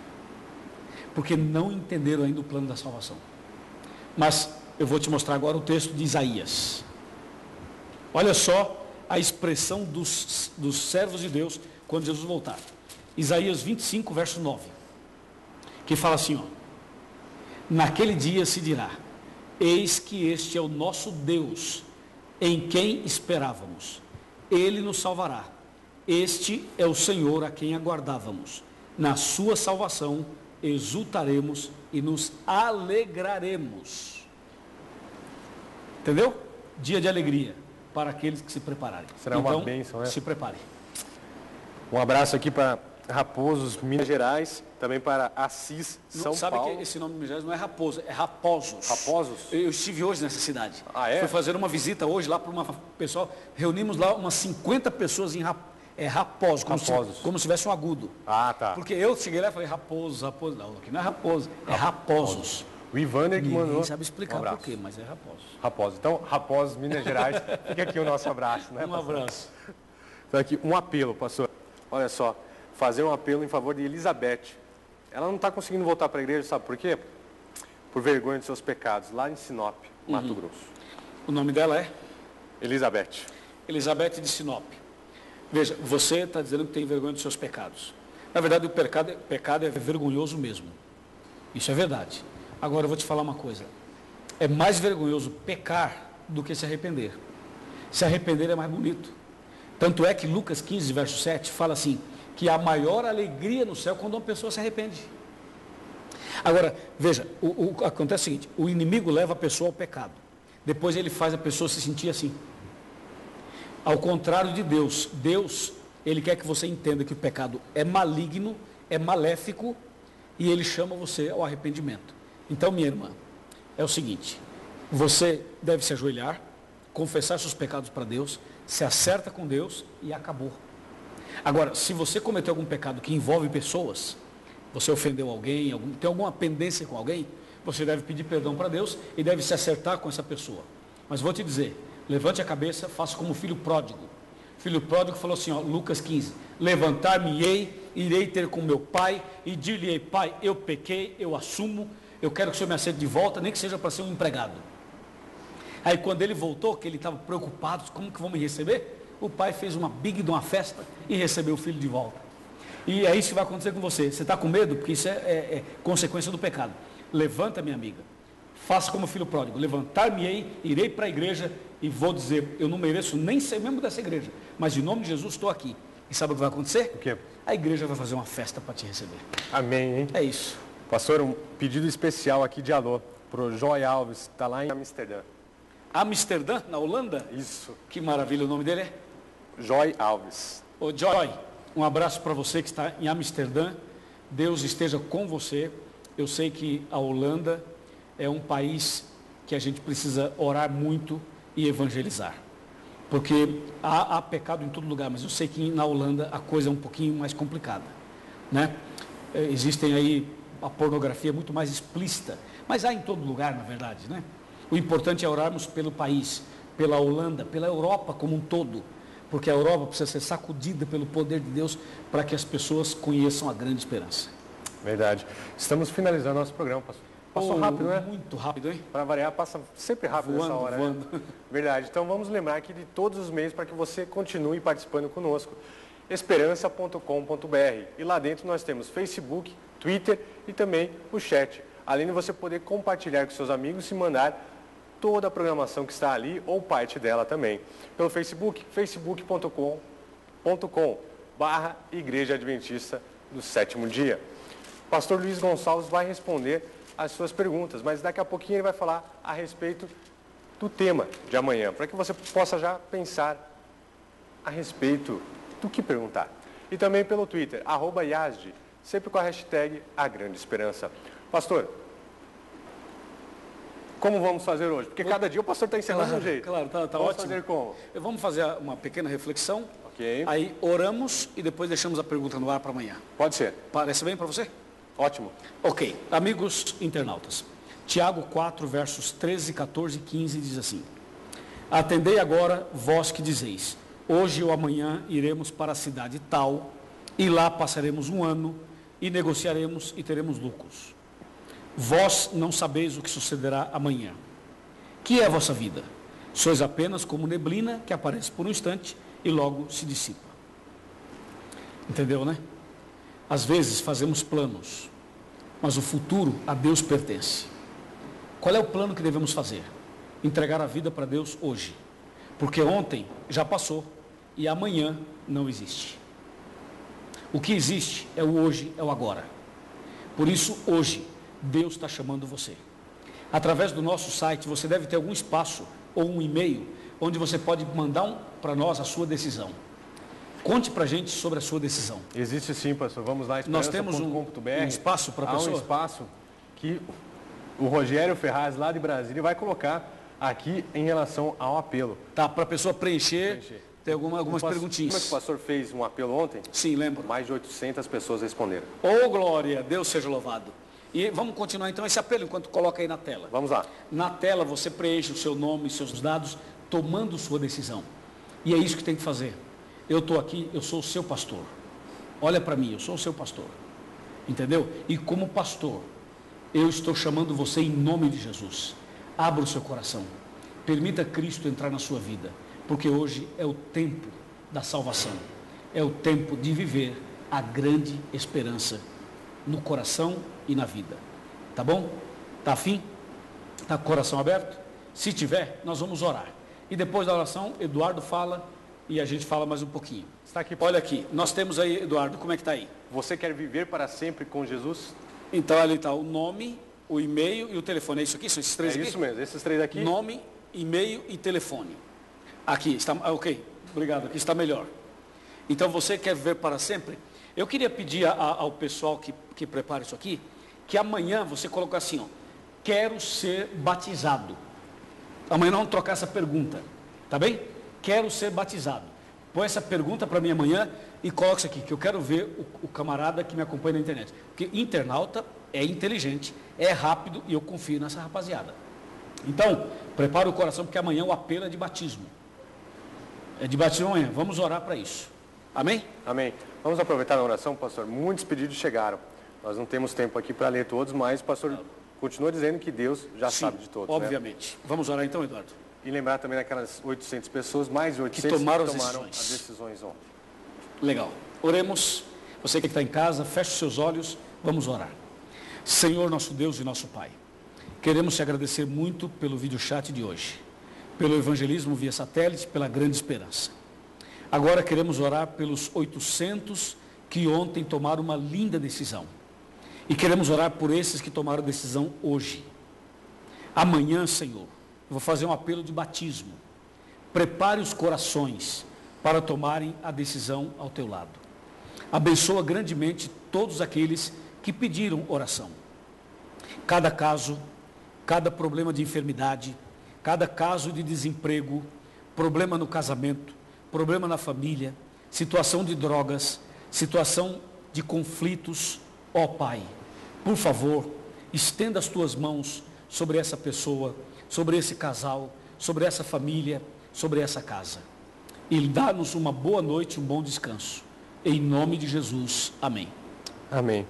D: porque não entenderam ainda o plano da salvação. Mas eu vou te mostrar agora o texto de Isaías. Olha só a expressão dos servos de Deus quando Jesus voltar. Isaías 25, verso 9, que fala assim, ó: naquele dia se dirá, eis que este é o nosso Deus, em quem esperávamos, ele nos salvará, este é o Senhor a quem aguardávamos, na sua salvação exultaremos e nos alegraremos. Entendeu? Dia de alegria para aqueles que se prepararem.
A: Será uma bênção, né?
D: Se preparem.
A: Um abraço aqui para Raposos, Minas Gerais, também para Assis, São Paulo.
D: Sabe que esse nome de Minas Gerais não é Raposo, é Raposos.
A: Raposos?
D: Eu estive hoje nessa cidade.
A: Ah, é?
D: Fui fazer uma visita hoje lá para uma pessoal, reunimos lá umas 50 pessoas em Raposo, como se tivesse um agudo.
A: Ah, tá.
D: Porque eu cheguei lá e falei Raposo, não, aqui não é Raposo, é Raposos.
A: O Ivaner que mandou.
D: Ninguém sabe explicar por quê, mas é Raposos.
A: Raposos. Então, Raposos, Minas Gerais, fica aqui o nosso abraço, né,
D: Um abraço.
A: Então aqui, um apelo, pastor. Olha só, fazer um apelo em favor de Elizabeth. Ela não está conseguindo voltar para a igreja, sabe por quê? Por vergonha de seus pecados, lá em Sinop, Mato Grosso.
D: O nome dela é?
A: Elizabeth.
D: Elizabeth de Sinop. Veja, você está dizendo que tem vergonha dos seus pecados. Na verdade, o pecado é vergonhoso mesmo. Isso é verdade. Agora, eu vou te falar uma coisa. É mais vergonhoso pecar do que se arrepender. Se arrepender é mais bonito. Tanto é que Lucas 15, verso 7, fala assim, que há maior alegria no céu quando uma pessoa se arrepende. Agora, veja, acontece o seguinte, o inimigo leva a pessoa ao pecado. Depois ele faz a pessoa se sentir assim. Ao contrário de Deus, ele quer que você entenda que o pecado é maligno, é maléfico, e ele chama você ao arrependimento. Então, minha irmã, é o seguinte, você deve se ajoelhar, confessar seus pecados para Deus, se acerta com Deus e acabou. Agora, se você cometeu algum pecado que envolve pessoas, você ofendeu alguém, tem alguma pendência com alguém, você deve pedir perdão para Deus e deve se acertar com essa pessoa. Mas vou te dizer, levante a cabeça, faça como o filho pródigo. O filho pródigo falou assim, ó, Lucas 15, levantar-me-ei, irei ter com meu pai e dir-lhe-ei, pai, eu pequei, eu assumo, eu quero que o senhor me aceite de volta, nem que seja para ser um empregado. Aí quando ele voltou, que ele estava preocupado, como que vão me receber? O pai fez uma festa e recebeu o filho de volta. E é isso que vai acontecer com você. Você está com medo? Porque isso é consequência do pecado. Levanta, minha amiga. Faça como o filho pródigo. Levantar-me-ei, irei para a igreja e vou dizer, eu não mereço nem ser membro dessa igreja, mas em nome de Jesus estou aqui. E sabe o que vai acontecer?
A: O quê?
D: A igreja vai fazer uma festa para te receber.
A: Amém, hein?
D: É isso.
A: Pastor, um pedido especial aqui de alô pro Joy Alves, está lá em Amsterdã.
D: Amsterdã, na Holanda?
A: Isso.
D: Que maravilha, o nome dele é?
A: Joy Alves.
D: Ô Joy, um abraço para você que está em Amsterdã. Deus esteja com você. Eu sei que a Holanda é um país que a gente precisa orar muito e evangelizar. Porque há pecado em todo lugar, mas eu sei que na Holanda a coisa é um pouquinho mais complicada, né? Existem aí a pornografia muito mais explícita, mas há em todo lugar, na verdade, né? O importante é orarmos pelo país, pela Holanda, pela Europa como um todo, porque a Europa precisa ser sacudida pelo poder de Deus para que as pessoas conheçam a grande esperança.
A: Verdade. Estamos finalizando nosso programa, pastor. Passou rápido, né?
D: Muito rápido, hein?
A: Para variar, passa sempre rápido
D: Voando,
A: nessa hora,
D: voando.
A: né? Verdade. Então vamos lembrar aqui de todos os meios para que você continue participando conosco. Esperança.com.br. E lá dentro nós temos Facebook, Twitter e também o chat. Além de você poder compartilhar com seus amigos e mandar toda a programação que está ali ou parte dela também. Pelo Facebook, facebook.com/Igreja Adventista do Sétimo Dia. Pastor Luiz Gonçalves vai responder as suas perguntas, mas daqui a pouquinho ele vai falar a respeito do tema de amanhã, para que você possa já pensar a respeito do que perguntar. E também pelo Twitter, @Yazdi, sempre com a hashtag A Grande Esperança. Pastor, como vamos fazer hoje? Porque cada dia o pastor está ensinando de um jeito.
D: Claro, tá
A: vamos
D: ótimo.
A: fazer como?
D: Vamos fazer uma pequena reflexão,
A: Ok.
D: aí oramos e depois deixamos a pergunta no ar para amanhã.
A: Pode ser.
D: Parece bem para você?
A: Ótimo.
D: Ok, amigos internautas, Tiago 4, versos 13, 14 e 15 diz assim: Atendei agora, vós que dizeis, hoje ou amanhã iremos para a cidade tal, e lá passaremos um ano, e negociaremos e teremos lucros. Vós não sabeis o que sucederá amanhã. Que é a vossa vida? Sois apenas como neblina que aparece por um instante e logo se dissipa. Entendeu, né? Às vezes fazemos planos, mas o futuro a Deus pertence. Qual é o plano que devemos fazer? Entregar a vida para Deus hoje. Porque ontem já passou e amanhã não existe. O que existe é o hoje, é o agora. Por isso, hoje, Deus está chamando você. Através do nosso site, você deve ter algum espaço ou um e-mail onde você pode mandar para nós a sua decisão. Conte para a gente sobre a sua decisão.
A: Existe sim, pastor. Vamos lá,
D: Nós temos um espaço para a pessoa?
A: Há um espaço que o Rogério Ferraz, lá de Brasília, vai colocar aqui em relação ao apelo.
D: Tá, para a pessoa preencher. Tem algumas perguntinhas.
A: Como é que o pastor fez um apelo ontem?
D: Sim, lembro.
A: Mais de 800 pessoas responderam.
D: Ô, glória, Deus seja louvado. E vamos continuar então esse apelo enquanto coloca aí na tela.
A: Vamos lá.
D: Na tela você preenche o seu nome e seus dados, tomando sua decisão. E é isso que tem que fazer. Eu estou aqui, eu sou o seu pastor. Olha para mim, eu sou o seu pastor. Entendeu? E como pastor, eu estou chamando você em nome de Jesus. Abra o seu coração. Permita Cristo entrar na sua vida. Porque hoje é o tempo da salvação. É o tempo de viver a grande esperança no coração e na vida. Tá bom? Tá afim? Tá com o coração aberto? Se tiver, nós vamos orar. E depois da oração, Eduardo fala e a gente fala mais um pouquinho.
A: Está aqui.
D: Olha aqui, nós temos aí, Eduardo, como é que está aí?
A: Você quer viver para sempre com Jesus?
D: Então ali está o nome, o e-mail e o telefone. É isso aqui? São esses três aqui?
A: É isso mesmo, esses três aqui.
D: Nome, e-mail e telefone. Aqui está, ok, obrigado, aqui está melhor. Então você quer viver para sempre? Eu queria pedir ao pessoal que prepara isso aqui, que amanhã você coloque assim, ó, quero ser batizado. Amanhã nós vamos trocar essa pergunta, tá bem? Quero ser batizado. Põe essa pergunta para mim amanhã e coloque isso aqui, que eu quero ver o camarada que me acompanha na internet. Porque internauta é inteligente, é rápido e eu confio nessa rapaziada. Então, prepara o coração, porque amanhã o apelo é de batismo. É de batismo amanhã, vamos orar para isso. Amém?
A: Amém. Vamos aproveitar a oração, pastor. Muitos pedidos chegaram. Nós não temos tempo aqui para ler todos, mas o pastor continua dizendo que Deus já sabe de todos.
D: Obviamente. Né? Vamos orar então, Eduardo.
A: E lembrar também daquelas 800 pessoas, mais de 800
D: que tomaram,
A: as decisões ontem.
D: Legal. Oremos. Você que está em casa, feche os seus olhos. Vamos orar. Senhor, nosso Deus e nosso Pai, queremos te agradecer muito pelo vídeo chat de hoje, pelo evangelismo via satélite, pela grande esperança. Agora queremos orar pelos 800 que ontem tomaram uma linda decisão. E queremos orar por esses que tomaram decisão hoje. Amanhã, Senhor, eu vou fazer um apelo de batismo. Prepare os corações para tomarem a decisão ao teu lado. Abençoa grandemente todos aqueles que pediram oração. Cada caso, cada problema de enfermidade, cada caso de desemprego, problema no casamento, problema na família, situação de drogas, situação de conflitos, ó Pai, por favor, estenda as tuas mãos sobre essa pessoa, sobre esse casal, sobre essa família, sobre essa casa. E dá-nos uma boa noite, um bom descanso. Em nome de Jesus, amém.
A: Amém.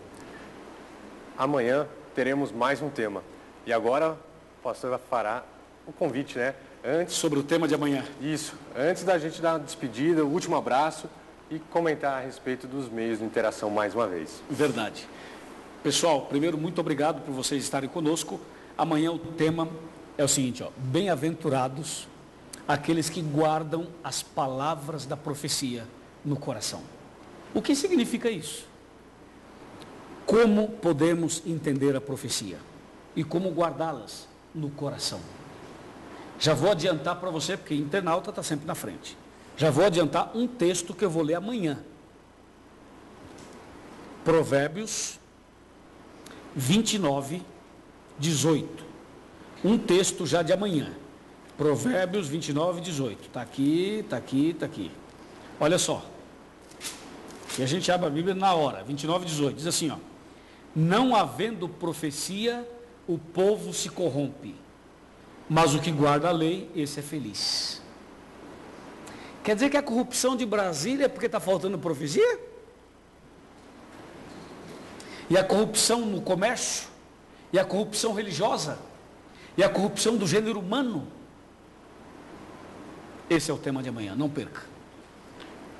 A: Amanhã teremos mais um tema. E agora o pastor fará o convite, né? Antes,
D: Sobre o tema de amanhã.
A: isso, antes da gente dar uma despedida, o último abraço e comentar a respeito dos meios de interação mais uma vez.
D: Verdade. Pessoal, primeiro, muito obrigado por vocês estarem conosco. Amanhã o tema é o seguinte, ó: bem-aventurados aqueles que guardam as palavras da profecia no coração. O que significa isso? Como podemos entender a profecia e como guardá-las no coração? Já vou adiantar para você, porque internauta está sempre na frente. Já vou adiantar um texto que eu vou ler amanhã. Provérbios 29, 18. Um texto já de amanhã. Provérbios 29, 18. Está aqui, está aqui, está aqui. Olha só. E a gente abre a Bíblia na hora. 29, 18. Diz assim, ó: não havendo profecia, o povo se corrompe, mas o que guarda a lei, esse é feliz. Quer dizer que a corrupção de Brasília é porque está faltando profecia? E a corrupção no comércio? E a corrupção religiosa? E a corrupção do gênero humano? Esse é o tema de amanhã, não perca.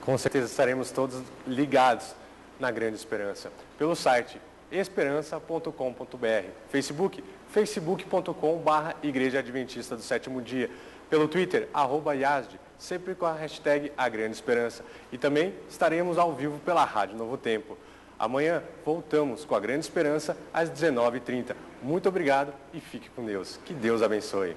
A: Com certeza estaremos todos ligados na Grande Esperança. Pelo site esperança.com.br, Facebook, facebook.com/Igreja Adventista do Sétimo Dia, pelo Twitter, @IASD, sempre com a hashtag A Grande Esperança. E também estaremos ao vivo pela Rádio Novo Tempo. Amanhã voltamos com a Grande Esperança às 19h30. Muito obrigado e fique com Deus. Que Deus abençoe.